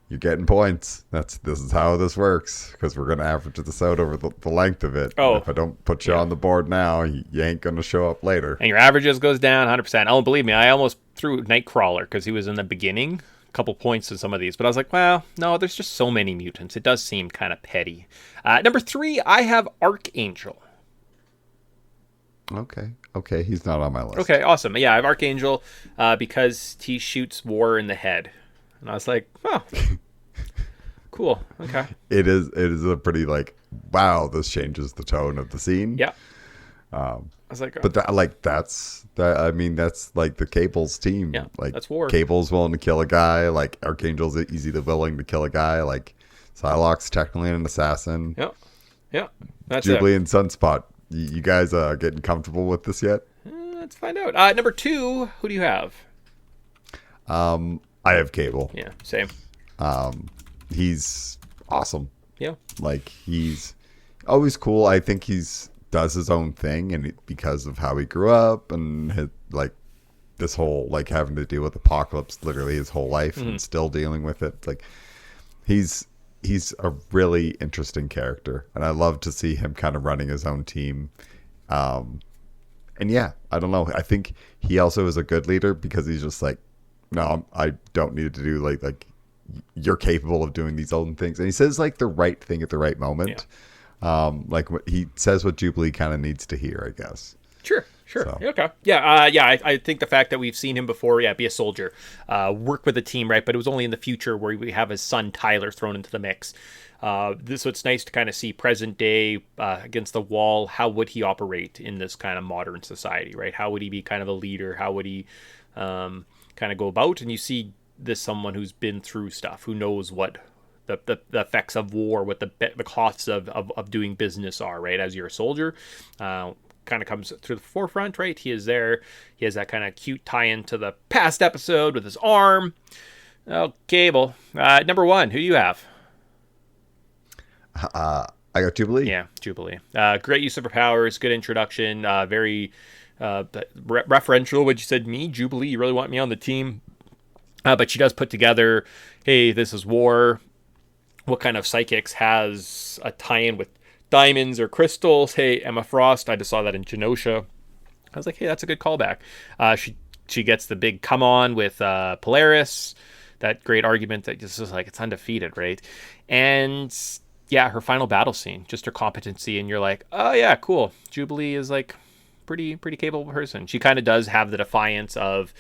You're getting points. This is how this works, because we're going to average this out over the length of it. Oh, if I don't put you on the board now, you ain't going to show up later. And your averages goes down 100%. Oh, believe me, I almost threw Nightcrawler because he was in the beginning. A couple points in some of these. But I was like, well, no, there's just so many mutants. It does seem kind of petty. Number 3, I have Archangel. Okay, he's not on my list. Okay, awesome. Yeah, I have Archangel because he shoots War in the head. And I was like, oh, cool. Okay. It is a pretty like, wow, this changes the tone of the scene. Yeah. was like, But I mean, that's like the Cable's team. Yeah, like that's war. Cable's willing to kill a guy. Like Archangel's easy to willing to kill a guy. Like Psylocke's technically an assassin. yeah, yeah. That's Jubilee it. and Sunspot. You guys getting comfortable with this yet? Let's find out. Number 2, who do you have? I have Cable. Yeah, same. He's awesome. Yeah, Like he's always cool. I think does his own thing, and because of how he grew up and like this whole like having to deal with Apocalypse literally his whole life and still dealing with it. Like he's a really interesting character, and I love to see him kind of running his own team. And yeah, I don't know. I think he also is a good leader because he's just like, no, I don't need to do like you're capable of doing these own things, and he says like the right thing at the right moment. Like he says what Jubilee kind of needs to hear, I guess. Sure. So. Okay. Yeah. I think the fact that we've seen him before, be a soldier, work with a team, right? But it was only in the future where we have his son Tyler thrown into the mix. So it's nice to kind of see present day against the wall. How would he operate in this kind of modern society, right? How would he be kind of a leader? How would he kind of go about? And you see this someone who's been through stuff, who knows what the effects of war, what the costs of doing business are, right? As you're a soldier, kind of comes to the forefront, right? He is there. He has that kind of cute tie-in to the past episode with his arm. Oh, Cable. Number 1, who do you have? I got Jubilee. Yeah, Jubilee. Great use of her powers. Good introduction. Very referential. When she said, me, Jubilee, you really want me on the team? But she does put together, hey, this is war. What kind of psychics has a tie-in with diamonds or crystals? Hey, Emma Frost. I just saw that in Genosha. I was like, hey, that's a good callback. She gets the big come on with Polaris. That great argument that just is like, it's undefeated, right? And yeah, her final battle scene, just her competency, and you're like, oh yeah, cool. Jubilee is like pretty capable person. She kind of does have the defiance of,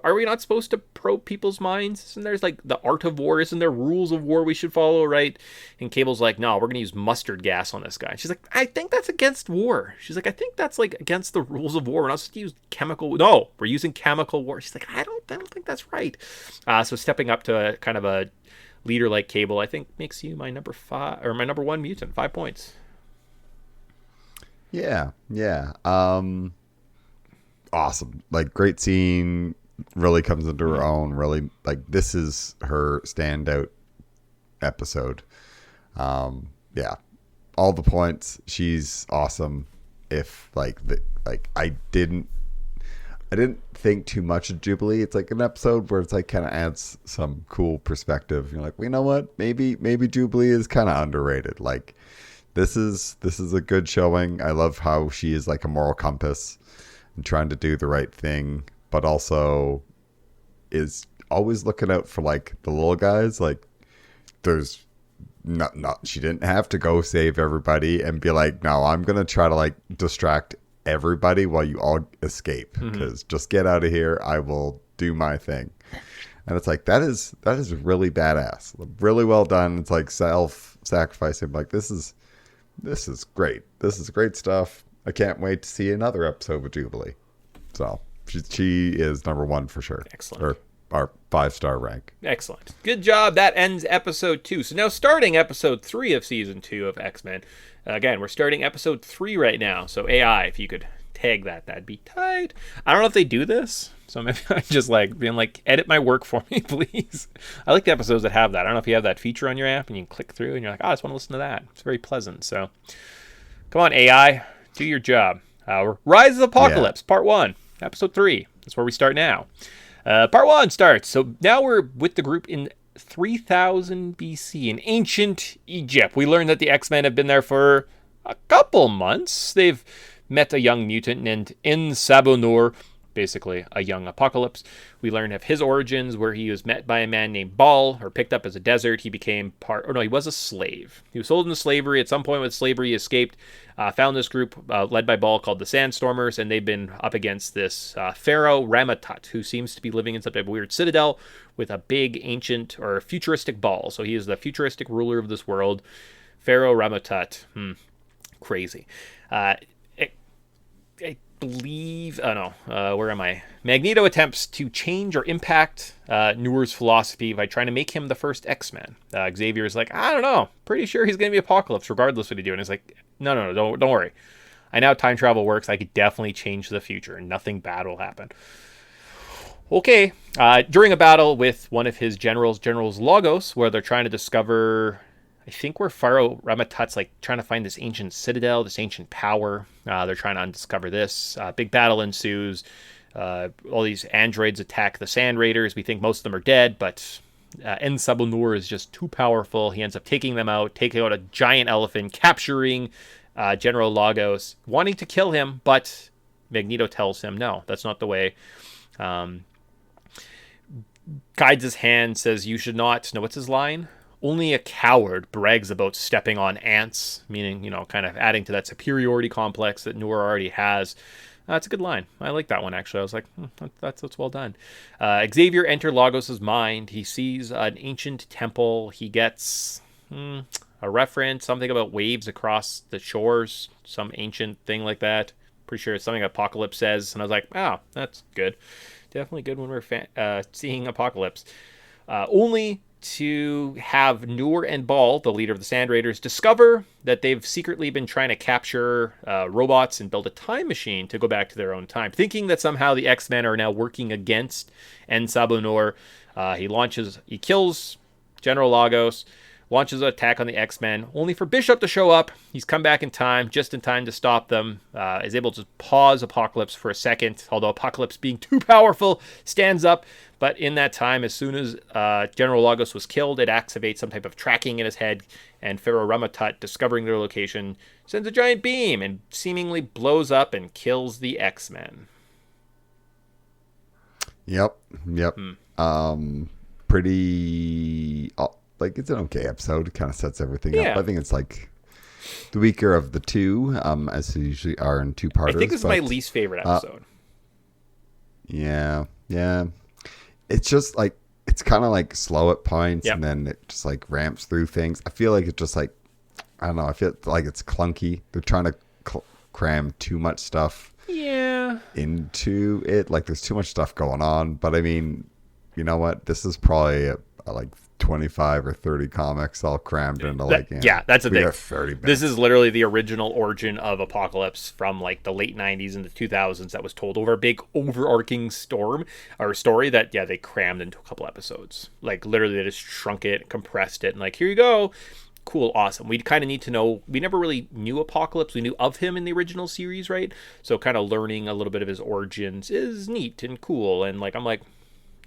are we not supposed to probe people's minds? And there's like the art of war, isn't there rules of war we should follow, right? And Cable's like, no, we're gonna use mustard gas on this guy. She's like, I think that's against war. She's like, I think that's like against the rules of war. We're not supposed to use chemical. No, we're using chemical war. She's like, I don't think that's right. So stepping up to kind of a leader like Cable, I think makes you my number 5 or my number 1 mutant. 5 points. Yeah. Awesome. Like great scene, really comes into her own, really like this is her standout episode. Yeah. All the points. She's awesome. If I didn't think too much of Jubilee. It's like an episode where it's like kind of adds some cool perspective. You're like, well, you know what? Maybe Jubilee is kind of underrated. Like this is a good showing. I love how she is like a moral compass and trying to do the right thing, but also is always looking out for like the little guys. Like there's not she didn't have to go save everybody and be like, no, I'm gonna try to like distract everybody while you all escape, because just get out of here, I will do my thing. And it's like that is really badass, really well done. It's like self-sacrificing. Like this is great. This is great stuff. I can't wait to see another episode with Jubilee. So she is number 1 for sure. Excellent. Or our 5-star rank. Excellent. Good job. That ends episode 2. So now starting episode 3 of season 2 of X-Men. Again, we're starting episode 3 right now. So AI, if you could tag that'd be tight. I don't know if they do this. So maybe I'm just like being like, edit my work for me, please. I like the episodes that have that. I don't know if you have that feature on your app and you can click through and you're like, I just want to listen to that. It's very pleasant. So come on, AI. Do your job. Rise of Apocalypse, Part 1, Episode 3. That's where we start now. Part 1 starts. So now we're with the group in 3000 BC in ancient Egypt. We learn that the X-Men have been there for a couple months. They've met a young mutant named Insabunur, basically a young Apocalypse. We learn of his origins, where he was met by a man named Ball, or picked up as a desert. He became he was a slave. He was sold into slavery. At some point with slavery, he escaped, found this group led by Ball called the Sandstormers, and they've been up against this Pharaoh Ramatut, who seems to be living in some type of weird citadel with a big ancient or futuristic ball. So he is the futuristic ruler of this world. Pharaoh Ramatut. Crazy. I believe, oh no, where am I? Magneto attempts to change or impact Noor's philosophy by trying to make him the first X-Men. Xavier's like, I don't know, pretty sure he's going to be Apocalypse regardless what he do. And he's like, no, don't worry. I know how time travel works. I could definitely change the future and nothing bad will happen. Okay. During a battle with one of his generals Logos, where they're trying to discover, I think where Pharaoh Rama-Tut's like trying to find this ancient citadel, this ancient power. They're trying to undiscover this. Big battle ensues. All these androids attack the Sand Raiders. We think most of them are dead, but N'Subonur is just too powerful. He ends up taking them out, taking out a giant elephant, capturing General Lagos, wanting to kill him, but Magneto tells him, no, that's not the way. Guides his hand, says, you should not, no, what's his line? Only a coward brags about stepping on ants, meaning, kind of adding to that superiority complex that Noor already has. That's a good line. I like that one, actually. I was like, that's well done. Xavier enters Lagos' mind. He sees an ancient temple. He gets a reference, something about waves across the shores, some ancient thing like that. Pretty sure it's something Apocalypse says. And I was like, oh, that's good. Definitely good when we're seeing Apocalypse. Only to have Noor and Ball, the leader of the Sand Raiders, discover that they've secretly been trying to capture robots and build a time machine to go back to their own time, thinking that somehow the X-Men are now working against N'Subonur. He kills General Lagos, launches an attack on the X-Men, only for Bishop to show up. He's come back in time, just in time to stop them, is able to pause Apocalypse for a second, although Apocalypse, being too powerful, stands up. But in that time, as soon as General Lagos was killed, it activates some type of tracking in his head, and Pharaoh Rama-Tut, discovering their location, sends a giant beam and seemingly blows up and kills the X-Men. Yep. Pretty... Like, it's an okay episode. It kind of sets everything up. I think it's like the weaker of the two, as they usually are in two-parters. I think this is my least favorite episode. Yeah. It's just like, it's kind of like slow at points, and then it just like ramps through things. I feel like it just like, I don't know, I feel like it's clunky. They're trying to cram too much stuff into it. Like, there's too much stuff going on. But I mean, you know what? This is probably a like 25 or 30 comics all crammed into like that's the thing. 30 minutes. This is literally the original origin of Apocalypse from like the late 90s and the 2000s that was told over a big overarching story that they crammed into a couple episodes. Like, literally they just shrunk it, compressed it, and like, here you go. Cool, awesome. We kind of need to know, we never really knew Apocalypse. We knew of him in the original series, right? So kind of learning a little bit of his origins is neat and cool. And like, I'm like,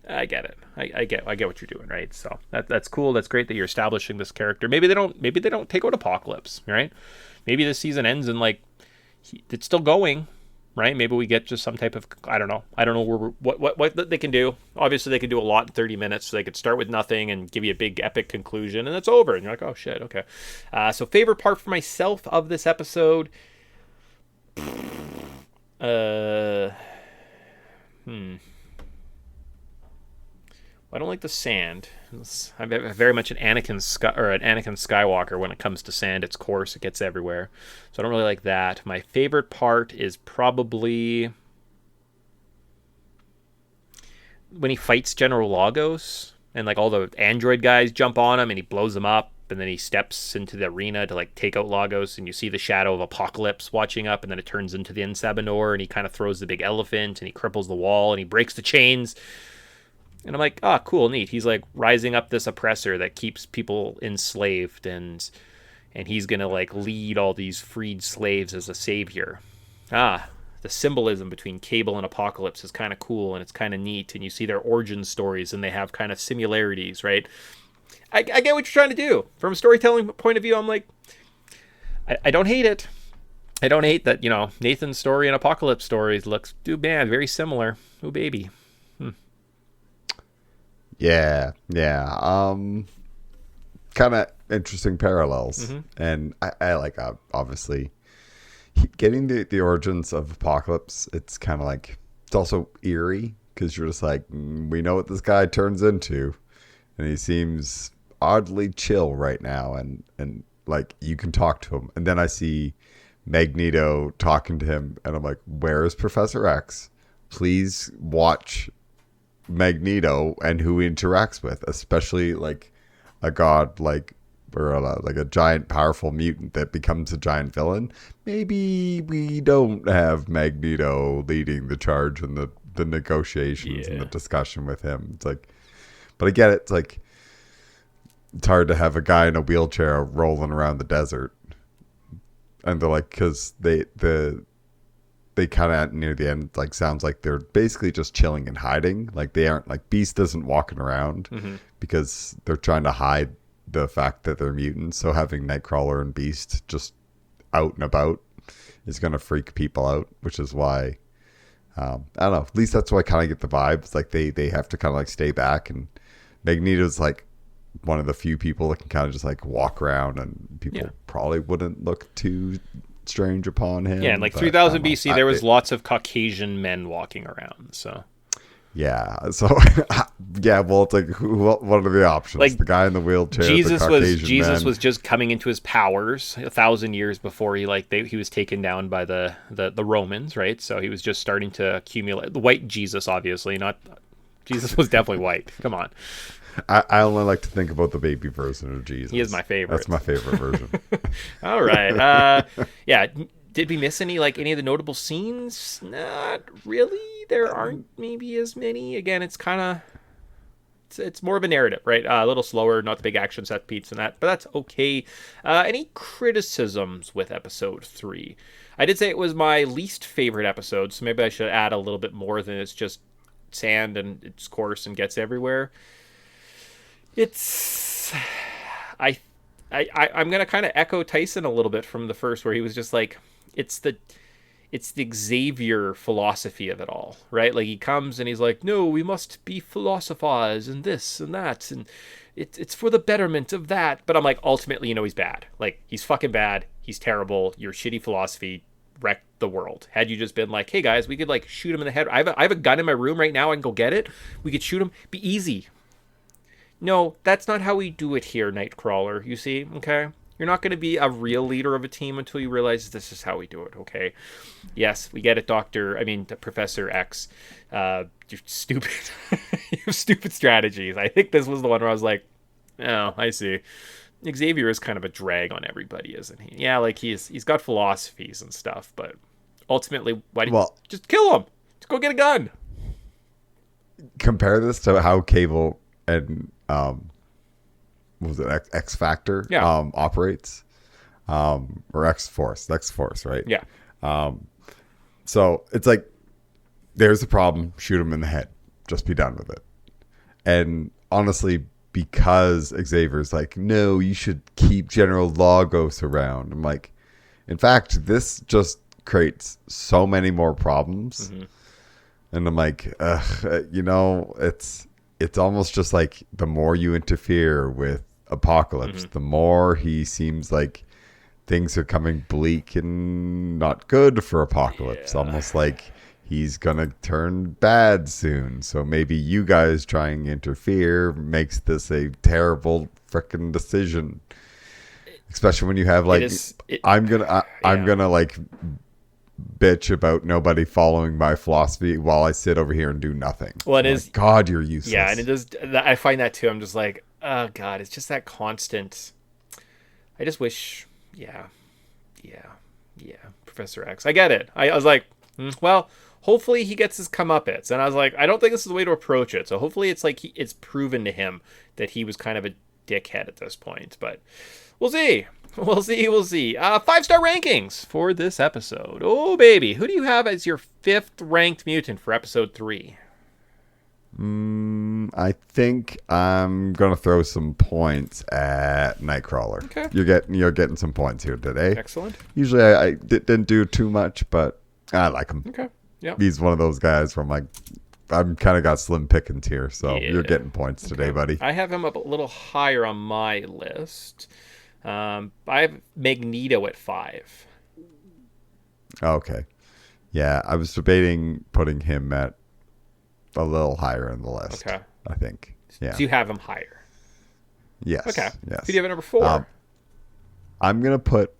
I get it. I get what you're doing, right? So that's cool. That's great that you're establishing this character. Maybe they don't take out Apocalypse, right? Maybe this season ends and like it's still going, right? Maybe we get just some type of, I don't know what they can do. Obviously they can do a lot in 30 minutes. So they could start with nothing and give you a big epic conclusion, and it's over. And you're like, oh shit, okay. So favorite part for myself of this episode. I don't like the sand. I'm very much an Anakin Skywalker when it comes to sand. It's coarse. It gets everywhere. So I don't really like that. My favorite part is probably when he fights General Lagos and like all the android guys jump on him and he blows them up, and then he steps into the arena to like take out Lagos, and you see the shadow of Apocalypse watching up, and then it turns into the N'Subonur, and he kind of throws the big elephant and he cripples the wall and he breaks the chains. And I'm like, cool, neat. He's like rising up this oppressor that keeps people enslaved, and he's gonna like lead all these freed slaves as a savior. The symbolism between Cable and Apocalypse is kind of cool, and it's kind of neat. And you see their origin stories, and they have kind of similarities, right? I get what you're trying to do from a storytelling point of view. I'm like, I don't hate it. I don't hate that. Nathan's story and Apocalypse stories looks very similar. Oh baby. Yeah. Kind of interesting parallels. Mm-hmm. And I like, obviously, getting the origins of Apocalypse, it's kind of like, it's also eerie, because you're just like, we know what this guy turns into. And he seems oddly chill right now. And like, you can talk to him. And then I see Magneto talking to him, and I'm like, where is Professor X? Please watch Magneto and who he interacts with, especially like a god like a giant powerful mutant that becomes a giant villain. Maybe we don't have Magneto leading the charge in the negotiations and the discussion with him. It's like, but I get it. It's like, it's hard to have a guy in a wheelchair rolling around the desert. And they're like, because they kind of near the end, like, sounds like they're basically just chilling and hiding. Like, they aren't, like, Beast isn't walking around because they're trying to hide the fact that they're mutants. So having Nightcrawler and Beast just out and about is going to freak people out, which is why, I don't know, at least that's why I kind of get the vibe. It's like they have to kind of like stay back, and Magneto's like one of the few people that can kind of just like walk around, and people probably wouldn't look too strange upon him. Yeah, and like 3000 BC, there was lots of Caucasian men walking around, so... Yeah, so yeah, well, it's like, what are the options? Like, the guy in the wheelchair, Jesus man. was just coming into his powers 1,000 years before he was taken down by the Romans, right? So he was just starting to accumulate the white Jesus, obviously. Not Jesus was definitely white. Come on. I only like to think about the baby version of Jesus. He is my favorite. That's my favorite version. All right. Yeah. Did we miss any of the notable scenes? Not really. There aren't maybe as many. Again, it's kind of it's more of a narrative, right? A little slower, not the big action set beats and that, but that's okay. Any criticisms with episode 3? I did say it was my least favorite episode, so maybe I should add a little bit more than it's just sand and it's coarse and gets everywhere. I'm gonna kind of echo Tyson a little bit from the first, where he was just like, it's the Xavier philosophy of it all, right? Like, he comes and he's like, no, we must be philosophize and this and that, and it's for the betterment of that. But I'm like, ultimately, he's bad. Like, he's fucking bad. He's terrible. Your shitty philosophy wrecked the world. Had you just been like, hey guys, we could like shoot him in the head. I have a gun in my room right now. I can go get it. We could shoot him. Be easy. No, that's not how we do it here, Nightcrawler. You see, okay? You're not going to be a real leader of a team until you realize this is how we do it, okay? Yes, we get it, Professor X. You're stupid. You have stupid strategies. I think this was the one where I was like, oh, I see. Xavier is kind of a drag on everybody, isn't he? Yeah, like he's got philosophies and stuff, but ultimately, why didn't you just kill him? Just go get a gun. Compare this to how Cable and what was it, X Factor operates, or X Force, right? Yeah. So it's like, there's a problem, shoot him in the head, just be done with it. And honestly, because Xavier's like, no, you should keep General Lagos around, I'm like, in fact, this just creates so many more problems. And I'm like, it's almost just like, the more you interfere with Apocalypse, the more he seems like things are coming bleak and not good for Apocalypse. Almost like he's gonna turn bad soon. So maybe you guys trying to interfere makes this a terrible freaking decision. Especially when you have like, I'm gonna like bitch about nobody following my philosophy while I sit over here and do nothing. Well, it is, like, God, you're useless. Yeah, and it is. I find that too. I'm just like, oh God, it's just that constant. I just wish, yeah, Professor X. I get it. I was like, well, hopefully he gets his comeuppance, and I was like, I don't think this is the way to approach it. So hopefully it's like it's proven to him that he was kind of a dickhead at this point. But we'll see. We'll see. 5-star rankings for this episode. Oh, baby. Who do you have as your 5th ranked mutant for episode 3? I think I'm going to throw some points at Nightcrawler. Okay. You're getting some points here today. Excellent. Usually I didn't do too much, but I like him. Okay. Yeah. He's one of those guys where I'm like, I'm kind of got slim pickings here, so you're getting points today, buddy. I have him up a little higher on my list. I have Magneto at 5. Okay. Yeah, I was debating putting him at a little higher in the list. Okay. I think. Yeah. So you have him higher. Yes. Okay. Yes. Who do you have at number 4? I'm going to put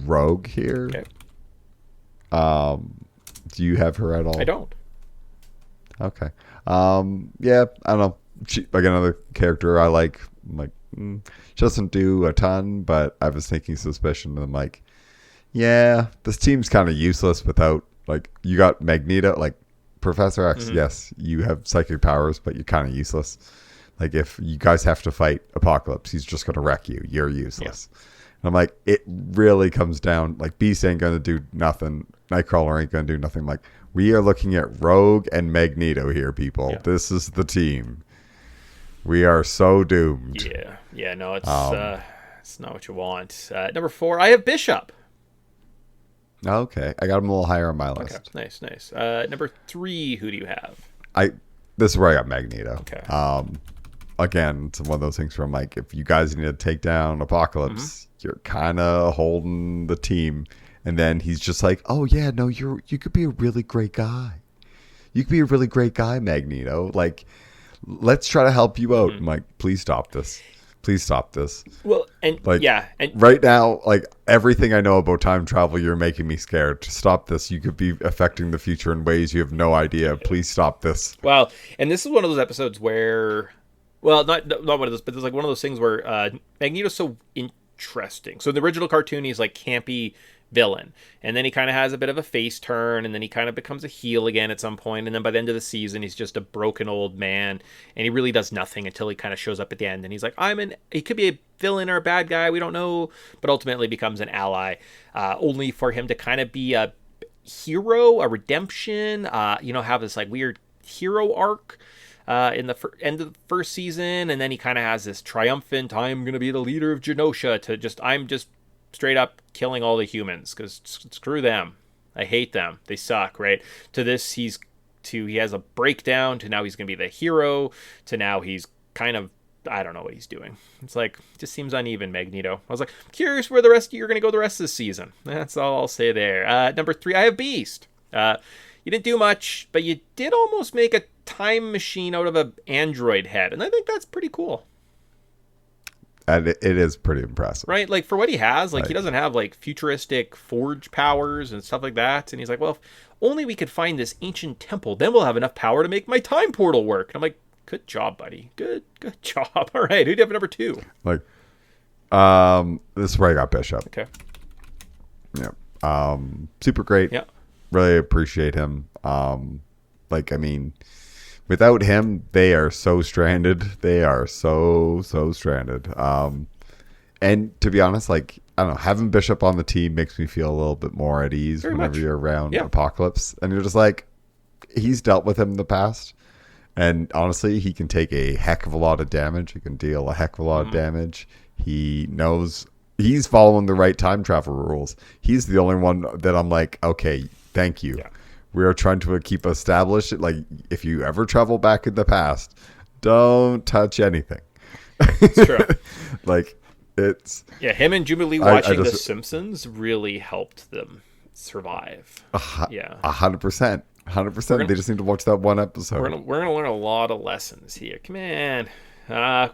Rogue here. Okay. Do you have her at all? I don't. Okay. Yeah, I don't know. Like another character I like. I'm like, she doesn't do a ton, but I have a sneaking suspicion that I'm like, yeah, this team's kind of useless without, like, you got Magneto, like, Professor X, yes, you have psychic powers, but you're kind of useless. Like, if you guys have to fight Apocalypse, he's just going to wreck you. You're useless. Yeah. And I'm like, it really comes down, like, Beast ain't going to do nothing. Nightcrawler ain't going to do nothing. Like, we are looking at Rogue and Magneto here, people. Yeah. This is the team. We are so doomed. Yeah, no, it's not what you want. Number 4, I have Bishop. Okay, I got him a little higher on my list. Okay, nice. Number 3, who do you have? This is where I got Magneto. Okay. Again, it's one of those things where I'm like, if you guys need to take down Apocalypse, you're kind of holding the team. And then he's just like, oh yeah, no, you could be a really great guy. You could be a really great guy, Magneto. Like, let's try to help you out. I'm like, please stop this. Please stop this. Well, and like, yeah, and right now, like, everything I know about time travel, you're making me scared. Stop this. You could be affecting the future in ways you have no idea. Please stop this. Well, and this is one of those episodes where, well, not one of those, but there's like one of those things where Magneto's so interesting. So in the original cartoon, he's like campy villain, and then he kind of has a bit of a face turn, and then he kind of becomes a heel again at some point, and then by the end of the season he's just a broken old man, and he really does nothing until he kind of shows up at the end, and he's like, he could be a villain or a bad guy, we don't know, but ultimately becomes an ally, only for him to kind of be a hero, a redemption, have this like weird hero arc in the end of the first season, and then he kind of has this triumphant, I'm going to be the leader of Genosha, to I'm just straight up killing all the humans because screw them, I hate them, they suck, right? To this, he has a breakdown, to now he's gonna be the hero, to now he's kind of, I don't know what he's doing. It's like, it just seems uneven, Magneto. I was like, curious where you're gonna go the rest of the season. That's all I'll say there. Number 3, I have Beast. You didn't do much, but you did almost make a time machine out of an android head, and I think that's pretty cool. And it is pretty impressive. Right? Like, for what he has, like, he doesn't have, like, futuristic forge powers and stuff like that. And he's like, well, if only we could find this ancient temple, then we'll have enough power to make my time portal work. And I'm like, good job, buddy. Good job. All right, who do you have at number 2? Like, this is where I got Bishop. Okay. Yeah. Super great. Yeah. Really appreciate him. Without him, they are so stranded. They are so stranded. And to be honest, like, I don't know, having Bishop on the team makes me feel a little bit more at ease whenever you're around Apocalypse. And you're just like, he's dealt with him in the past. And honestly, he can take a heck of a lot of damage. He can deal a heck of a lot of damage. He knows he's following the right time travel rules. He's the only one that I'm like, okay, thank you. Yeah. We are trying to keep established, like, if you ever travel back in the past, don't touch anything. It's true. Like, it's... Yeah, him and Jubilee watching The Simpsons really helped them survive. 100%. 100%. They just need to watch that one episode. We're gonna learn a lot of lessons here. Come on.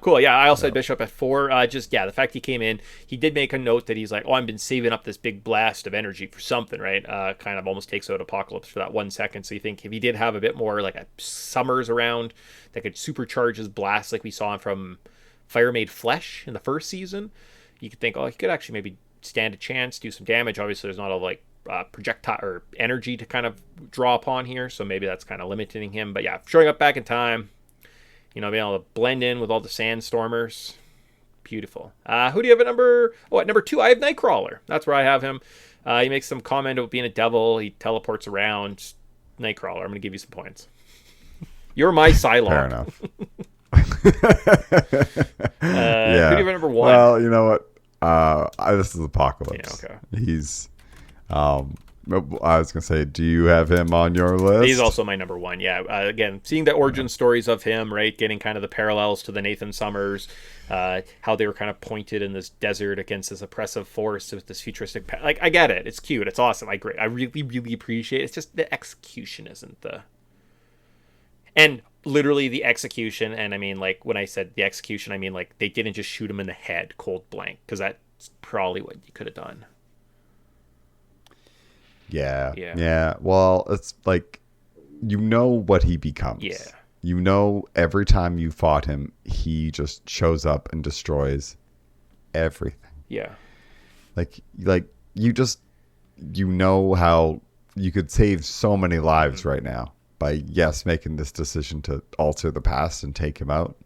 Cool. Yeah, I also had Bishop at 4. The fact he came in, he did make a note that he's like, I've been saving up this big blast of energy for something, right? Kind of almost takes out Apocalypse for that 1 second. So you think if he did have a bit more like a Summers around that could supercharge his blast, like we saw from Fire Made Flesh in the first season, you could think, he could actually maybe stand a chance, do some damage. Obviously, there's not a projectile or energy to kind of draw upon here, so maybe that's kind of limiting him. But yeah, showing up back in time, being able to blend in with all the sandstormers. Beautiful. Who do you have at number 2? I have Nightcrawler. That's where I have him. He makes some comment about being a devil. He teleports around. Nightcrawler. I'm going to give you some points. You're my Psylocke. Fair enough. Who do you have at number 1? Well, you know what? This is Apocalypse. Yeah, okay. He's... I was going to say, do you have him on your list? He's also my number 1, yeah. Again, seeing the origin stories of him, right? Getting kind of the parallels to the Nathan Summers, how they were kind of pointed in this desert against this oppressive force with this futuristic... Like, I get it. It's cute. It's awesome. I really, really appreciate it. It's just the execution isn't the... And literally the execution, and I mean, like, when I said the execution, I mean, like, they didn't just shoot him in the head, cold blank, because that's probably what you could have done. Yeah. Yeah. Yeah. Well, it's like, you know what he becomes. Yeah. You know, every time you fought him, he just shows up and destroys everything. Yeah. Like you just, you know how you could save so many lives right now by, yes, making this decision to alter the past and take him out.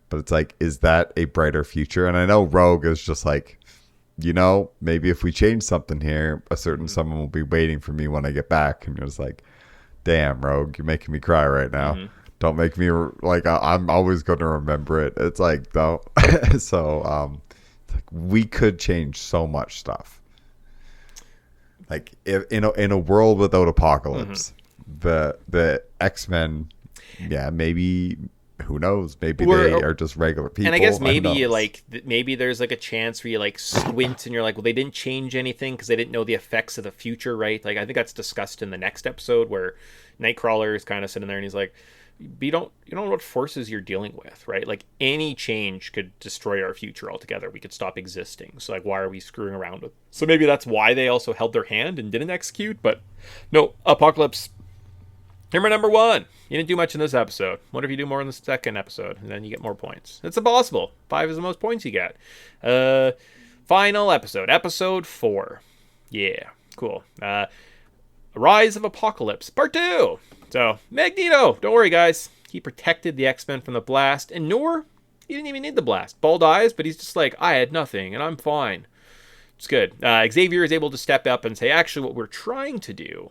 But it's like, is that a brighter future? And I know Rogue is just like, maybe if we change something here, a certain someone will be waiting for me when I get back. And you're just like, damn, Rogue, you're making me cry right now. Don't make me like, I'm always going to remember it. It's like, don't. So it's like, we could change so much stuff. Like, if in a world without Apocalypse, the X-Men, yeah, maybe, who knows? Maybe they are just regular people. And I guess maybe maybe there's like a chance where you like squint and you're like, well, they didn't change anything because they didn't know the effects of the future, right? Like, I think that's discussed in the next episode where Nightcrawler is kind of sitting there and he's like, you don't know what forces you're dealing with, right? Like, any change could destroy our future altogether. We could stop existing. So like, why are we screwing around with? So maybe that's why they also held their hand and didn't execute. But no, Apocalypse, you're my number one. You didn't do much in this episode. What if you do more in the second episode? And then you get more points. It's impossible. 5 is the most points you get. Final episode. Episode 4. Yeah. Cool. Rise of Apocalypse. Part 2. So, Magneto. Don't worry, guys. He protected the X-Men from the blast. And Noor, he didn't even need the blast. Bald eyes, but he's just like, I had nothing, and I'm fine. It's good. Xavier is able to step up and say, actually, what we're trying to do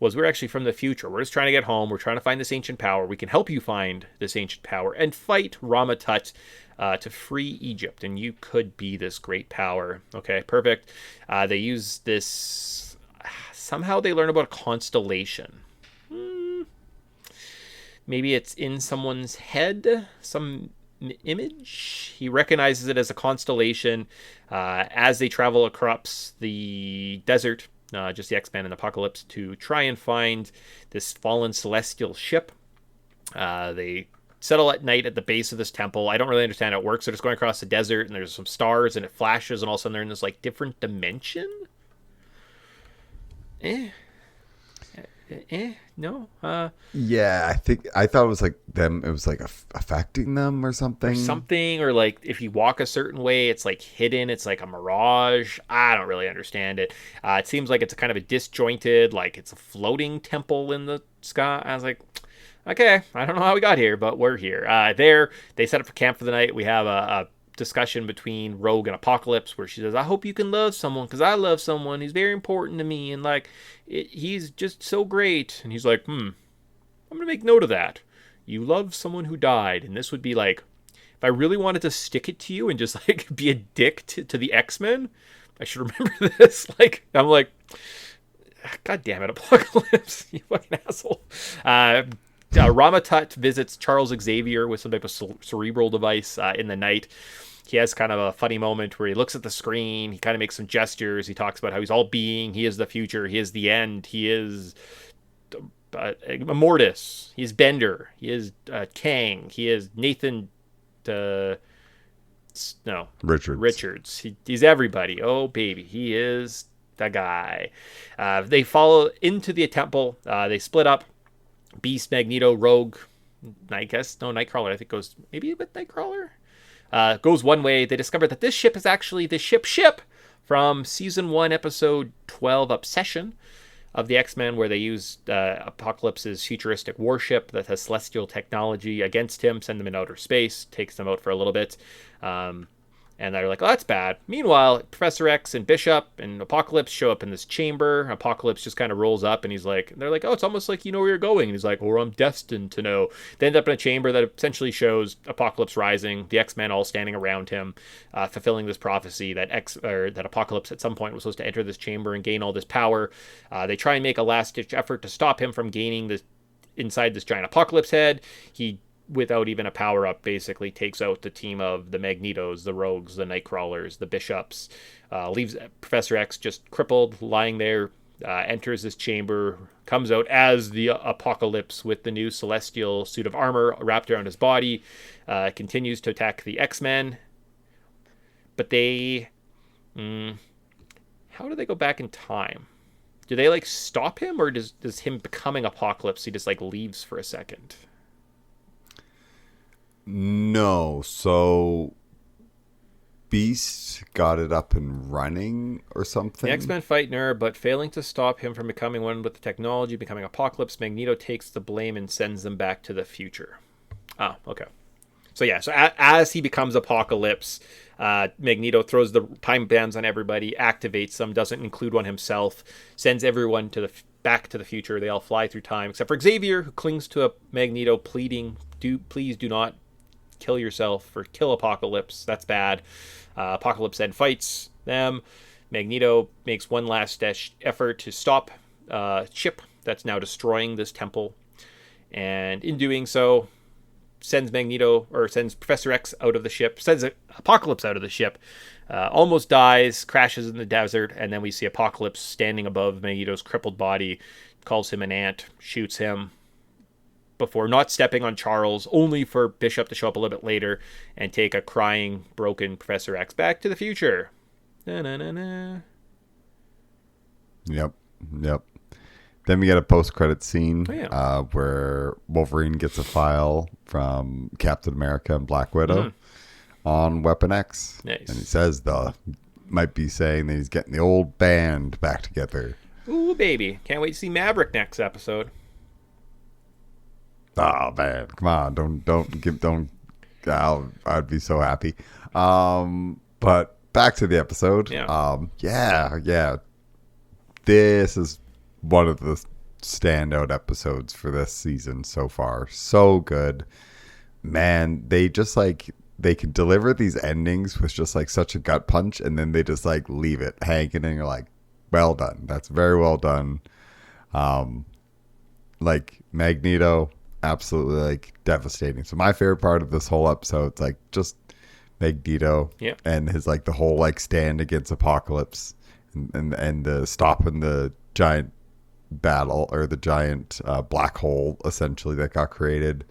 was, we're actually from the future. We're just trying to get home. We're trying to find this ancient power. We can help you find this ancient power and fight Rama Tut to free Egypt. And you could be this great power. Okay, perfect. They use this. Somehow they learn about a constellation. Maybe it's in someone's head. Some image. He recognizes it as a constellation as they travel across the desert, just the X-Men and Apocalypse, to try and find this fallen celestial ship. They settle at night at the base of this temple. I don't really understand how it works. They're just going across the desert and there's some stars and it flashes and all of a sudden they're in this like different dimension. No. Yeah, I thought it was like them. It was like affecting them or something. Or like if you walk a certain way, it's like hidden. It's like a mirage. I don't really understand it. It seems like it's a kind of a disjointed, like it's a floating temple in the sky. I was like, okay, I don't know how we got here, but we're here. There, they set up for camp for the night. We have a discussion between Rogue and Apocalypse where she says, I hope you can love someone because I love someone. He's very important to me and like he's just so great. And he's like, I'm gonna make note of that. You love someone who died. And this would be like, if I really wanted to stick it to you and just like be a dick to the X-Men, I should remember this. Like, I'm like, God damn it, Apocalypse, you fucking asshole. Rama Tut visits Charles Xavier with some type of cerebral device in the night. He has kind of a funny moment where he looks at the screen. He kind of makes some gestures. He talks about how he's all being. He is the future. He is the end. He is Immortus. He is Bender. He is Kang. He is Nathan. Richards. He's everybody. Oh, baby. He is the guy. They follow into the temple. They split up. Beast, Magneto, Rogue, Nightcrawler, I think goes maybe with Nightcrawler. Goes one way. They discover that this ship is actually the ship from season 1, episode 12, Obsession of the X-Men, where they use Apocalypse's futuristic warship that has celestial technology against him, send them in outer space, takes them out for a little bit. And they're like, oh, that's bad. Meanwhile, Professor X and Bishop and Apocalypse show up in this chamber. Apocalypse just kind of rolls up and they're like, oh, it's almost like you know where you're going. And he's like, or I'm destined to know. They end up in a chamber that essentially shows Apocalypse rising, the X-Men all standing around him, fulfilling this prophecy that that Apocalypse at some point was supposed to enter this chamber and gain all this power. They try and make a last-ditch effort to stop him from gaining this inside this giant Apocalypse head. He, without even a power-up, basically takes out the team of the Magnetos, the Rogues, the Nightcrawlers, the Bishops, leaves Professor X just crippled, lying there, enters this chamber, comes out as the Apocalypse with the new celestial suit of armor wrapped around his body, continues to attack the X-Men. But they... how do they go back in time? Do they like stop him, or does him becoming Apocalypse, he just like leaves for a second? No, so Beast got it up and running or something. The X-Men fight Nur, but failing to stop him from becoming one with the technology, becoming Apocalypse, Magneto takes the blame and sends them back to the future. Oh, okay. So yeah, so as he becomes Apocalypse, Magneto throws the time bombs on everybody, activates them, doesn't include one himself, sends everyone to the back to the future. They all fly through time, except for Xavier, who clings to a Magneto, pleading, "Please do not kill yourself or kill Apocalypse. That's bad." Apocalypse then fights them. Magneto makes one last effort to stop ship that's now destroying this temple, and in doing so, sends Professor X out of the ship, sends Apocalypse out of the ship, almost dies, crashes in the desert, and then we see Apocalypse standing above Magneto's crippled body, calls him an ant, shoots him, before not stepping on Charles, only for Bishop to show up a little bit later and take a crying, broken Professor X back to the future. Na-na-na-na. Yep. Then we get a post-credit scene where Wolverine gets a file from Captain America and Black Widow on Weapon X. Nice. And he says might be saying that he's getting the old band back together. Ooh, baby. Can't wait to see Maverick next episode. Oh man, come on! I'd be so happy. But back to the episode. Yeah. This is one of the standout episodes for this season so far. So good, man. They just they can deliver these endings with just like such a gut punch, and then they just like leave it hanging, and you're like, well done. That's very well done. Like Magneto. Absolutely like devastating. So my favorite part of this whole episode is like just Magneto and his like the whole like stand against Apocalypse and the stopping the giant battle or the giant black hole essentially that got created,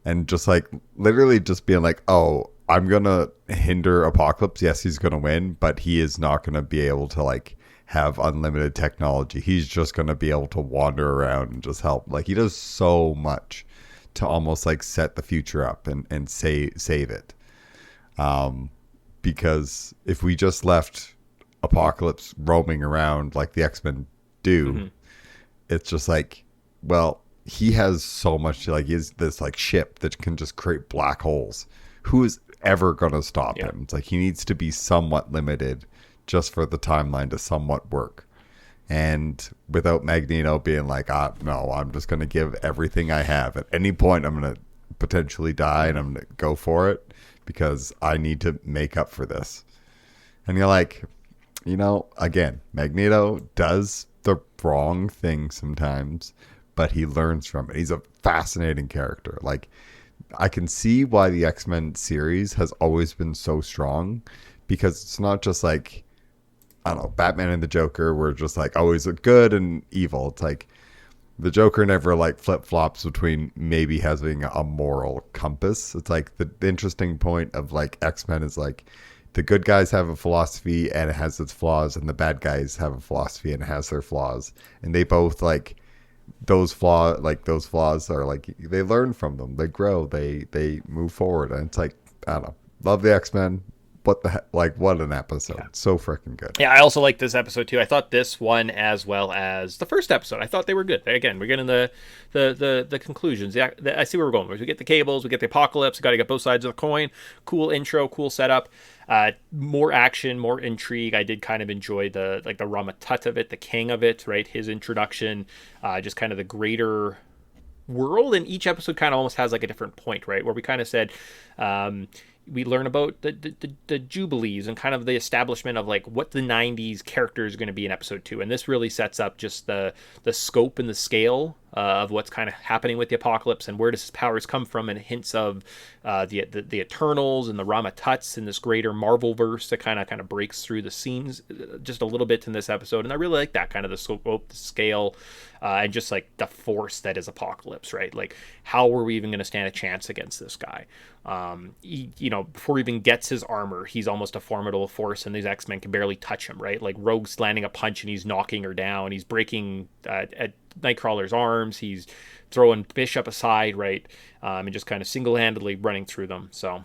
and just like literally just being like, oh, I'm gonna hinder Apocalypse. Yes, he's gonna win, but he is not gonna be able to like have unlimited technology. He's just going to be able to wander around and just help. Like he does so much to almost like set the future up and save it. Because if we just left Apocalypse roaming around like the X-Men do, it's just like, well, he has so much, like he's this like ship that can just create black holes. Who is ever going to stop him? It's like he needs to be somewhat limited just for the timeline to somewhat work. And without Magneto being like, no, I'm just going to give everything I have. At any point, I'm going to potentially die and I'm going to go for it because I need to make up for this. And you're like, again, Magneto does the wrong thing sometimes, but he learns from it. He's a fascinating character. Like, I can see why the X-Men series has always been so strong, because it's not just like, I don't know, Batman and the Joker were just like always good and evil. It's like the Joker never like flip-flops between maybe having a moral compass. It's like the interesting point of like X-Men is like the good guys have a philosophy and it has its flaws, and the bad guys have a philosophy and it has their flaws. And they both like those flaws are like, they learn from them, they grow, they move forward. And it's like, I don't know, love the X-Men. What the heck? Like, what an episode. Yeah. So freaking good. Yeah, I also like this episode too. I thought this one, as well as the first episode, I thought they were good. Again, we're getting the conclusions. Yeah, I see where we're going. We get the cables, we get the Apocalypse, we got to get both sides of the coin. Cool intro, cool setup. More action, more intrigue. I did kind of enjoy the Ramatut of it, the king of it, right? His introduction, just kind of the greater world. And each episode kind of almost has like a different point, right? Where we kind of said, we learn about the Jubilees and kind of the establishment of like what the 90s character is going to be in episode 2. And this really sets up just the scope and the scale of what's kind of happening with the apocalypse and where does his powers come from, and hints of the Eternals and the Ramatuts and this greater Marvel verse that kind of breaks through the scenes just a little bit in this episode. And I really like that kind of the scope, the scale, and just like the force that is Apocalypse, right? Like, how are we even going to stand a chance against this guy? Before he even gets his armor, he's almost a formidable force, and these X-Men can barely touch him, right? Like, Rogue's landing a punch and he's knocking her down. He's breaking at Nightcrawler's arms. He's throwing Bishop aside, right? And just kind of single-handedly running through them. So,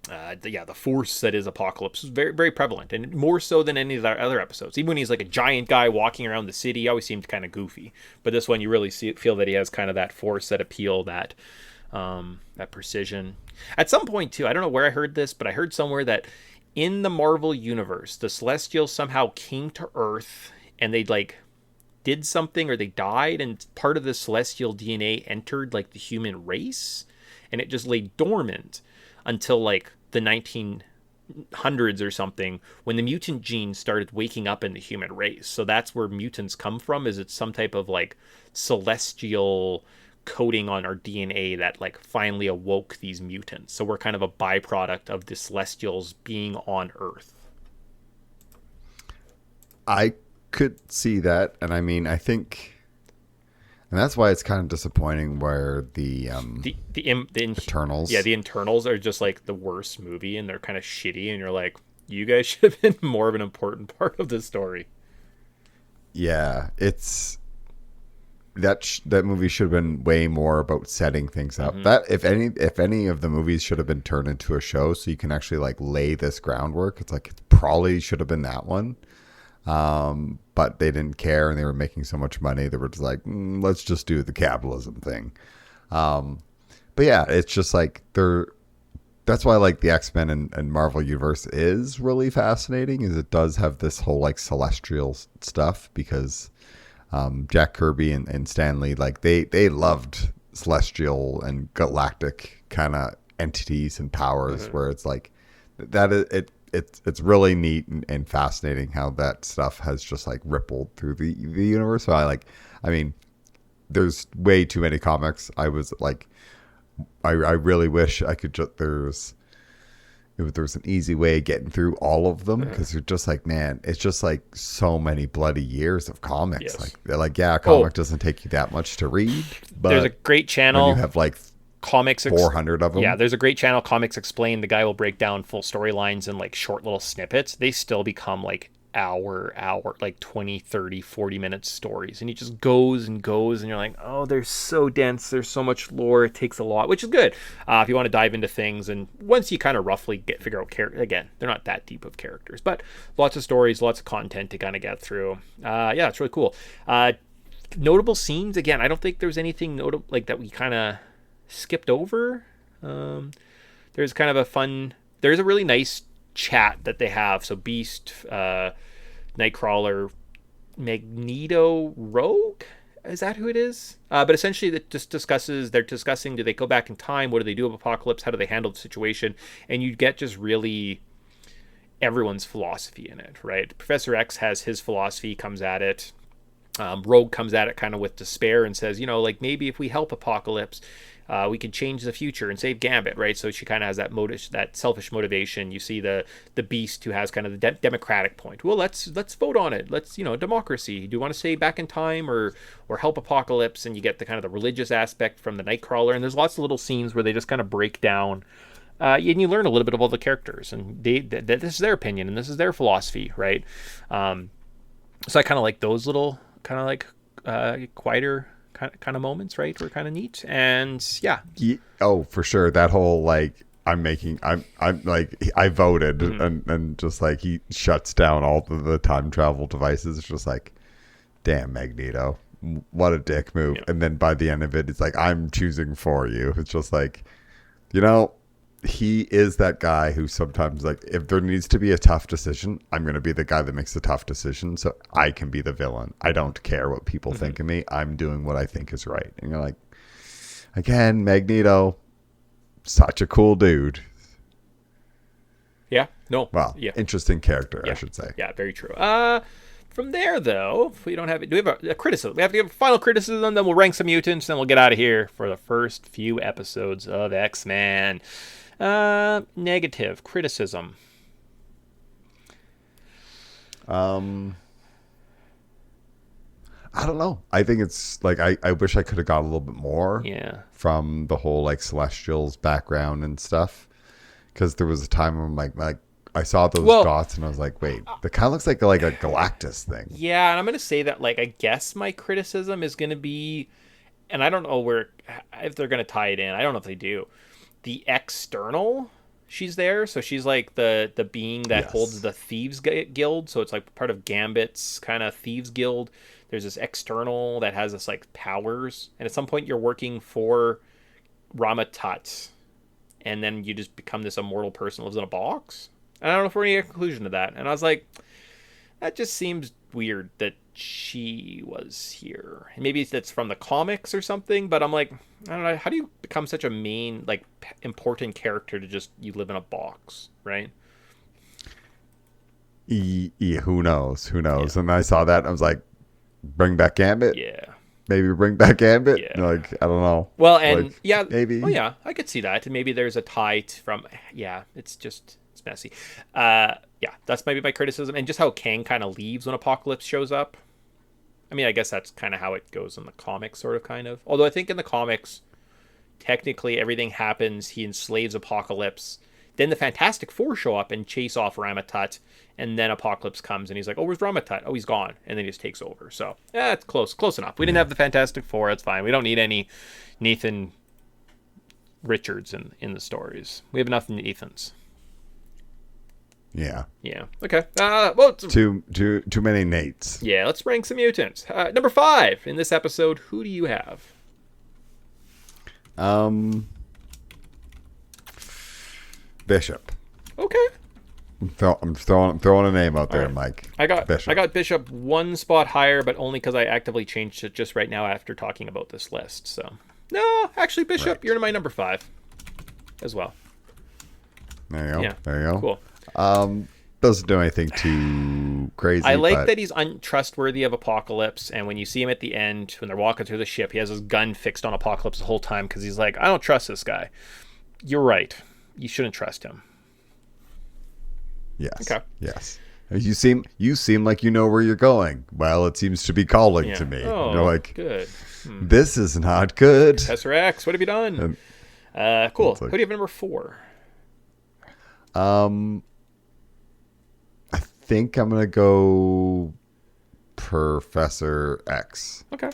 the force that is Apocalypse is very, very prevalent, and more so than any of the other episodes. Even when he's like a giant guy walking around the city, he always seemed kind of goofy. But this one, you really feel that he has kind of that force, that appeal, that precision. At some point, too, I don't know where I heard this, but I heard somewhere that in the Marvel Universe, the Celestials somehow came to Earth, and they did something, or they died, and part of the Celestial DNA entered the human race, and it just lay dormant until the 1900s or something, when the mutant gene started waking up in the human race. So that's where mutants come from, is it's some type of celestial coating on our DNA that finally awoke these mutants. So we're kind of a byproduct of the Celestials being on Earth. I could see that, and I mean, I think, and that's why it's kind of disappointing where the Eternals, the Eternals are just the worst movie, and they're kind of shitty, and you're like, you guys should have been more of an important part of the story. Yeah, it's that movie should have been way more about setting things up. Mm-hmm. That if any of the movies should have been turned into a show, so you can actually lay this groundwork. It's it probably should have been that one. But they didn't care, and they were making so much money. They were just let's just do the capitalism thing. But yeah, it's just that's why the X-Men and Marvel Universe is really fascinating, is it does have this whole celestial stuff, because Jack Kirby and Stan Lee, they loved celestial and galactic kind of entities and powers, mm-hmm. where it's that it. It's really neat and fascinating how that stuff has just rippled through the universe. So I mean, there's way too many comics. I was I really wish I could just there's an easy way of getting through all of them, because you're just man, it's just so many bloody years of comics. Yes. They're a comic doesn't take you that much to read, but there's a great channel. When you have Comics 400 of them. Yeah, there's a great channel, Comics Explained. The guy will break down full storylines in short little snippets. They still become hour 20, 30, 40 minute stories, and he just goes and goes, and you're like, oh, they're so dense, there's so much lore, it takes a lot, which is good if you want to dive into things. And once you kind of roughly figure out again, they're not that deep of characters, but lots of stories, lots of content to kind of get through. Yeah, it's really cool. Notable scenes, again, I don't think there's anything notable that we kind of skipped over. There's kind of there's a really nice chat that they have. So Beast, Nightcrawler, Magneto, Rogue, is that who it is? But essentially they're discussing, do they go back in time? What do they do with Apocalypse? How do they handle the situation? And you get just really everyone's philosophy in it, right? Professor X has his philosophy, comes at it. Rogue comes at it kind of with despair and says, maybe if we help Apocalypse, we can change the future and save Gambit, right? So she kind of has that selfish motivation. You see the Beast, who has kind of the democratic point. Well, let's vote on it. Let's, democracy. Do you want to stay back in time or help Apocalypse? And you get the kind of the religious aspect from the Nightcrawler. And there's lots of little scenes where they just kind of break down. And you learn a little bit of all the characters, and this is their opinion and this is their philosophy, right? So I kind of like those little kind of quieter kind of moments, right? Were kind of neat. And yeah. Oh, for sure. That whole I voted, mm-hmm. and just he shuts down all the time travel devices. It's just damn, Magneto, what a dick move. Yeah. And then by the end of it, it's I'm choosing for you. It's just he is that guy who sometimes if there needs to be a tough decision, I'm going to be the guy that makes the tough decision, so I can be the villain. I don't care what people mm-hmm. think of me. I'm doing what I think is right. And you're again, Magneto, such a cool dude. Yeah. No. Well, yeah. Interesting character, yeah. I should say. Yeah, very true. From there, though, if we don't have it, do we have a criticism? We have to give a final criticism, then we'll rank some mutants, then we'll get out of here for the first few episodes of X-Men. Negative criticism. I don't know. I think it's like I wish I could have got a little bit more from the whole like Celestials background and stuff. Because there was a time when like I saw those dots and I was like, wait, that kind of looks like a Galactus thing. Yeah, and I'm gonna say that like I guess my criticism is gonna be, and I don't know if they're gonna tie it in. I don't know if they do. The external, she's there, so she's like the being that holds the Thieves Guild. So it's like part of Gambit's kind of Thieves Guild. There's this external that has this like powers, and at some point you're working for Rama-Tut, and then you just become this immortal person who lives in a box. And I don't know if we're any conclusion to that. And I was like, that just seems weird that she was here. And maybe that's from the comics or something, but I'm like, I don't know, how do you become such a main, like, important character to just, you live in a box, right? Yeah, who knows? Who knows? Yeah. And I saw that, and I was like, bring back Gambit? Yeah. Maybe bring back Gambit? Yeah. Like, I don't know. Well, and, like, maybe. Oh, yeah, I could see that. And maybe there's a tie from, it's messy. That's maybe my criticism. And just how Kang kind of leaves when Apocalypse shows up. I mean, I guess that's kind of how it goes in the comics, sort of, kind of. Although I think in the comics, technically everything happens. He enslaves Apocalypse. Then the Fantastic Four show up and chase off Rama-Tut. And then Apocalypse comes and he's like, oh, where's Rama-Tut? Oh, he's gone. And then he just takes over. So, it's close enough. We didn't have the Fantastic Four. That's fine. We don't need any Nathan Richards in the stories. We have enough Nathans. Yeah. Okay. Too many Nates. Yeah. Let's rank some mutants. Number 5 in this episode. Who do you have? Bishop. Okay. I'm throwing a name out there, right. Mike. I got Bishop one spot higher, but only because I actively changed it just right now after talking about this list. So no, actually, Bishop, you're my number 5 as well. There you go. Yeah. There you go. Cool. Doesn't do anything too crazy. I like that he's untrustworthy of Apocalypse, and when you see him at the end, when they're walking through the ship, he has his gun fixed on Apocalypse the whole time because he's like, I don't trust this guy. You're right. You shouldn't trust him. Yes. Okay. Yes. You seem like you know where you're going. Well, it seems to be calling to me. Oh, you're like, good. This is not good. Professor X, what have you done? Cool. Like, who do you have number 4? I think I'm gonna go Professor X. Okay.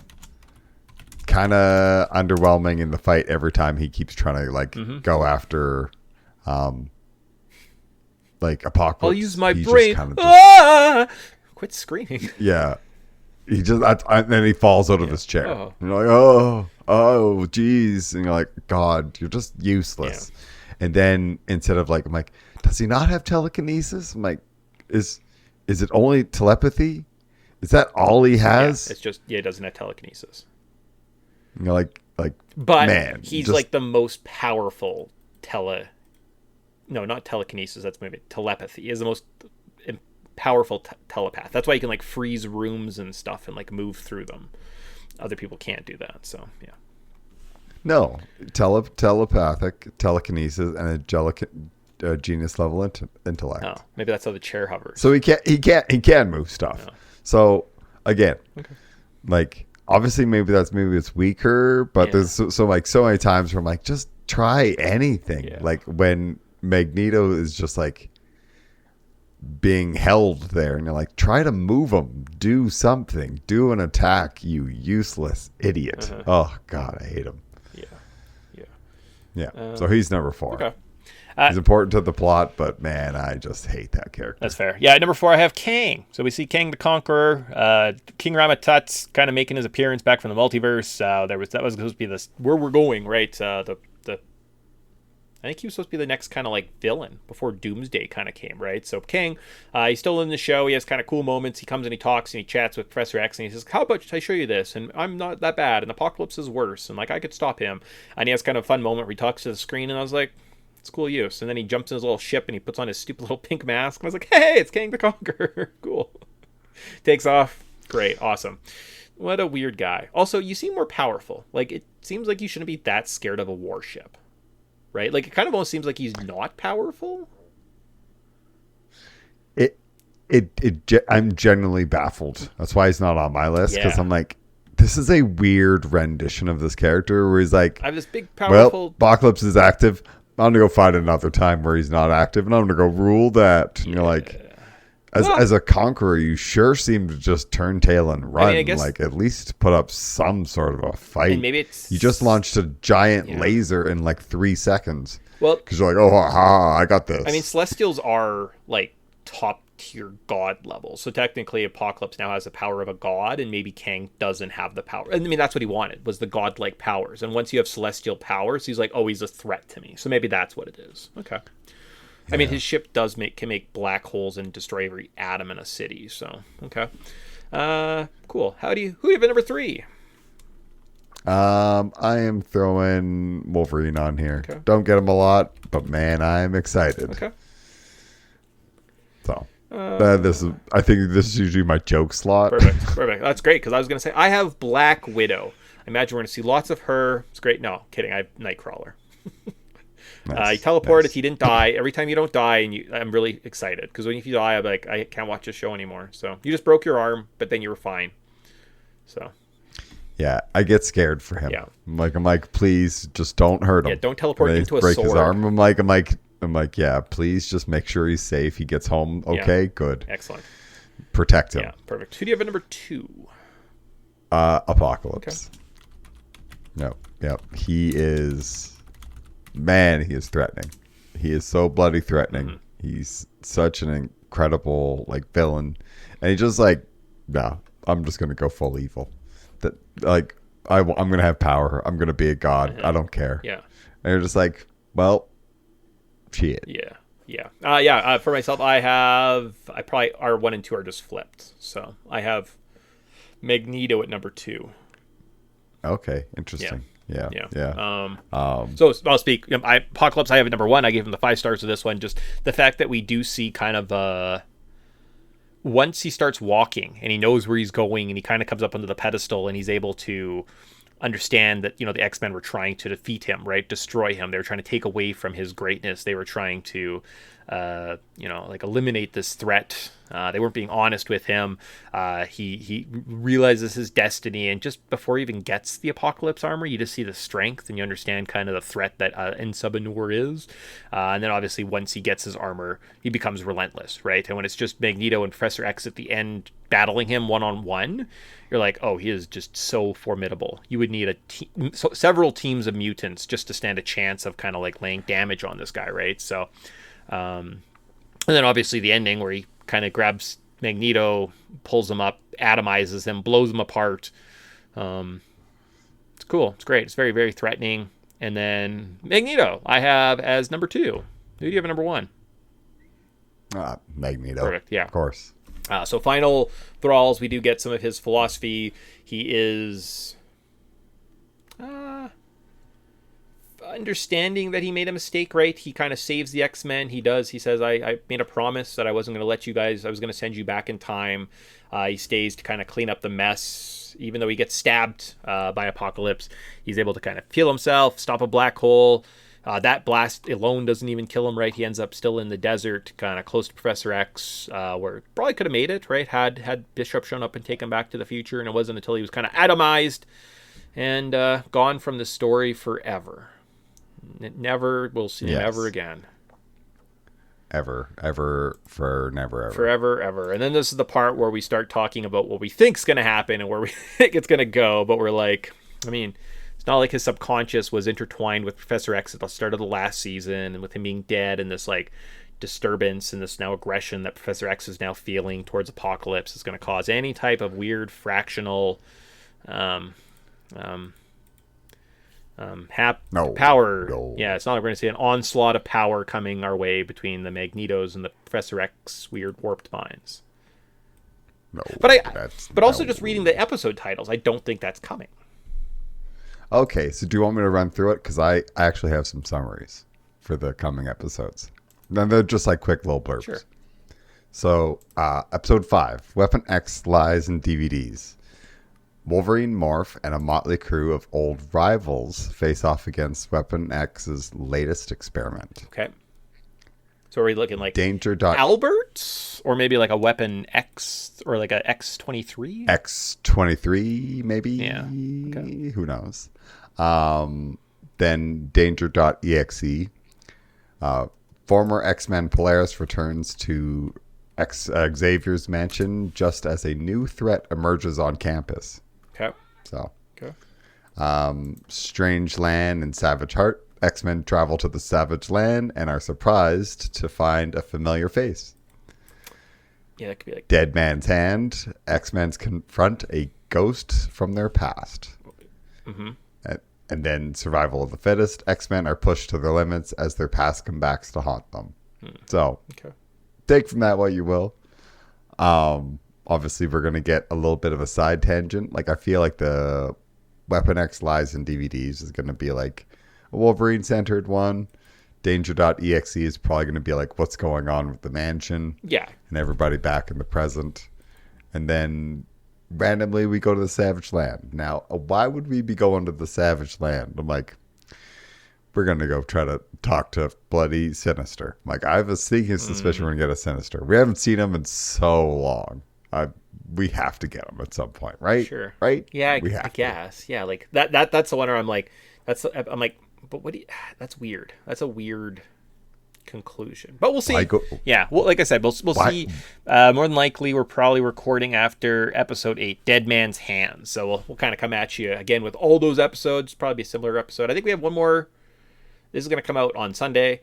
Kind of underwhelming in the fight every time he keeps trying to go after, like Apocalypse. I'll use my brain. Quit screaming. Yeah. He just and then he falls out of his chair. Oh. And you're like, oh, geez, and you're like, God, you're just useless. Yeah. And then instead of I'm like, does he not have telekinesis? I'm like, is it only telepathy? Is that all he has? Yeah, it's just he doesn't have telekinesis. And you're like, but man, he's like the most powerful not telekinesis. That's maybe telepathy. He is the most powerful telepath. That's why he can freeze rooms and stuff and move through them. Other people can't do that. So yeah. No, telepathic telekinesis and a genius level intellect. Oh, maybe that's how the chair hovers. So he can move stuff. No. So again, obviously maybe it's weaker, but there's so many times where I'm like, just try anything. Yeah. When Magneto is just being held there, and you're like, try to move him, do something, do an attack, you useless idiot. Uh-huh. Oh God, I hate him. Yeah. So he's number 4. Okay. He's important to the plot, but man, I just hate that character. That's fair. Yeah, at number 4, I have Kang. So we see Kang the Conqueror. King Rama-Tut's kind of making his appearance back from the multiverse. That was supposed to be where we're going, right? I think he was supposed to be the next kind of villain before Doomsday kind of came, right? So Kang, he's still in the show. He has kind of cool moments. He comes and he talks and he chats with Professor X and he says, how about I show you this? And I'm not that bad. And Apocalypse is worse. And I could stop him. And he has kind of a fun moment where he talks to the screen and I was like, it's cool use. And then he jumps in his little ship and he puts on his stupid little pink mask. And I was like, hey, it's Kang the Conqueror. Cool. Takes off. Great. Awesome. What a weird guy. Also, you seem more powerful. Like, it seems like you shouldn't be that scared of a warship. Right? Like, it kind of almost seems like he's not powerful. I'm genuinely baffled. That's why he's not on my list, because Yeah. I'm like, this is a weird rendition of this character where he's like, I have this big, powerful... well, Apocalypse is active. I'm going to go find another time where he's not active, and I'm going to go rule that. And you're like, as a conqueror, you sure seem to just turn tail and run. I guess, like, at least put up some sort of a fight. And maybe it's... You just launched a giant laser in like 3 seconds. Well, because you're like, oh, ha, I got this. I mean, Celestials are like top tier god level. So technically Apocalypse now has the power of a god, and maybe Kang doesn't have the power. I mean, that's what he wanted, was the godlike powers. And once you have celestial powers, he's like, oh, he's a threat to me. So maybe that's what it is. Okay. I mean, his ship can make black holes and destroy every atom in a city. So, okay. Cool. Who do you have at number 3? I am throwing Wolverine on here. Okay. Don't get him a lot, but man, I'm excited. Okay. So I think this is usually my joke slot. Perfect. That's great, because I was going to say I have Black Widow. I imagine we're going to see lots of her. It's great. No, kidding. I have Nightcrawler. Nice, he teleported. nice. He didn't die. Every time you don't die, I'm really excited, because if you die, I'm like, I can't watch this show anymore. So you just broke your arm, but then you were fine. So yeah, I get scared for him. Yeah. I'm like, please just don't hurt him. Yeah, don't teleport When they into a break his sword. arm. I'm like, yeah, please just make sure he's safe. He gets home. Okay, good. Excellent. Protect him. Yeah, perfect. Who do you have at number 2? Apocalypse. Okay. Yep. He is threatening. He is so bloody threatening. Mm-hmm. He's such an incredible villain, and he just like, no, I'm just gonna go full evil. That like I'm gonna have power. I'm gonna be a god. I don't care. Yeah. And you're just like, well, shit. Yeah. For myself, I probably our 1 and 2 are just flipped. So I have Magneto at number 2. Okay, interesting. Yeah. So I'll speak. Apocalypse, I have at number 1. I gave him the 5 stars of this one. Just the fact that we do see kind of once he starts walking and he knows where he's going, and he kind of comes up onto the pedestal, and he's able to understand that the X-Men were trying to defeat him, right? Destroy him. They were trying to take away from his greatness. They were trying to eliminate this threat. They weren't being honest with him. He realizes his destiny, and just before he even gets the Apocalypse armor, you just see the strength, and you understand kind of the threat that Insubinur is. And then obviously once he gets his armor, he becomes relentless, right? And when it's just Magneto and Professor X at the end battling him one-on-one, you're like, oh, he is just so formidable. You would need several teams of mutants just to stand a chance of kind of like laying damage on this guy, right? So, and then obviously the ending where he kind of grabs Magneto, pulls him up, atomizes him, blows him apart. It's cool. It's great. It's very, very threatening. And then Magneto, I have as number 2. Who do you have at number 1? Magneto. Perfect. Yeah. Of course. So final thralls, we do get some of his philosophy. He is understanding that he made a mistake, right? He kind of saves the X-Men. He says, I made a promise that I wasn't going to let you guys, I was going to send you back in time. He stays to kind of clean up the mess. Even though he gets stabbed by Apocalypse, he's able to kind of heal himself, stop a black hole. That blast alone doesn't even kill him, right? He ends up still in the desert, kind of close to Professor X, where probably could have made it, right? Had Bishop shown up and taken him back to the future, and it wasn't until he was kind of atomized and gone from the story forever. We'll see him ever again. Ever, for never, ever. Forever, ever. And then this is the part where we start talking about what we think's going to happen and where we think it's going to go, but we're like, I mean, it's not like his subconscious was intertwined with Professor X at the start of the last season, and with him being dead, and this like disturbance and this now aggression that Professor X is now feeling towards Apocalypse is going to cause any type of weird fractional power. No. Yeah, it's not like we're going to see an onslaught of power coming our way between the Magnetos and the Professor X weird warped minds. No, but also just reading the episode titles, I don't think that's coming. Okay, so do you want me to run through it? Because I actually have some summaries for the coming episodes. Then they're just like quick little blurbs. Sure. So, episode 5, Weapon X Lies in DVDs. Wolverine, Morph, and a motley crew of old rivals face off against Weapon X's latest experiment. Okay. So are we looking like Danger. Albert? Or maybe like a Weapon X or like a X-23? X-23, maybe? Yeah. Okay. Who knows? Then Danger.exe. Former X-Men Polaris returns to Xavier's mansion just as a new threat emerges on campus. Okay. So, Okay. Strange Land and Savage Heart. X-Men travel to the Savage Land and are surprised to find a familiar face. Yeah, that could be like Dead Man's Hand. X-Men confront a ghost from their past. Mm-hmm. And then Survival of the Fittest. X-Men are pushed to their limits as their past comes back to haunt them. So, Okay. take from that what you will. Obviously, we're going to get a little bit of a side tangent. Like, I feel like the Weapon X Lies in DVDs is going to be like a Wolverine-centered one. Danger.exe is probably going to be like what's going on with the mansion. Yeah. And everybody back in the present. And then randomly we go to the Savage Land. Now, why would we be going to the Savage Land? I'm like, we're going to go try to talk to bloody Sinister. I'm like, I have a sneaking suspicion we're going to get a Sinister. We haven't seen him in so long. We have to get him at some point, right? Sure. Right? Yeah, we I guess. Yeah, like that's the one where I'm like, but what do you, that's weird. That's a weird conclusion. But we'll see. Yeah, well, like I said, we'll see. More than likely, we're probably recording after episode 8, Dead Man's Hands. So we'll kind of come at you again with all those episodes. Probably a similar episode. I think we have one more. This is going to come out on Sunday.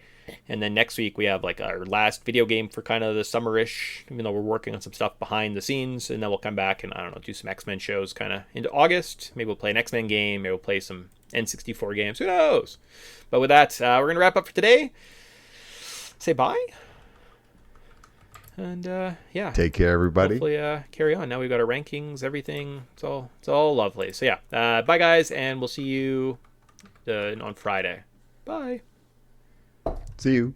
And then next week we have like our last video game for kind of the summerish, even though we're working on some stuff behind the scenes. And then we'll come back and, I don't know, do some X-Men shows kind of into August. Maybe we'll play an X-Men game. Maybe we'll play some N64 games. Who knows? But with that, we're going to wrap up for today. Say bye. And yeah. Take care, everybody. Hopefully carry on. Now we've got our rankings, everything. It's all lovely. So yeah, bye guys, and we'll see you on Friday. Bye. See you.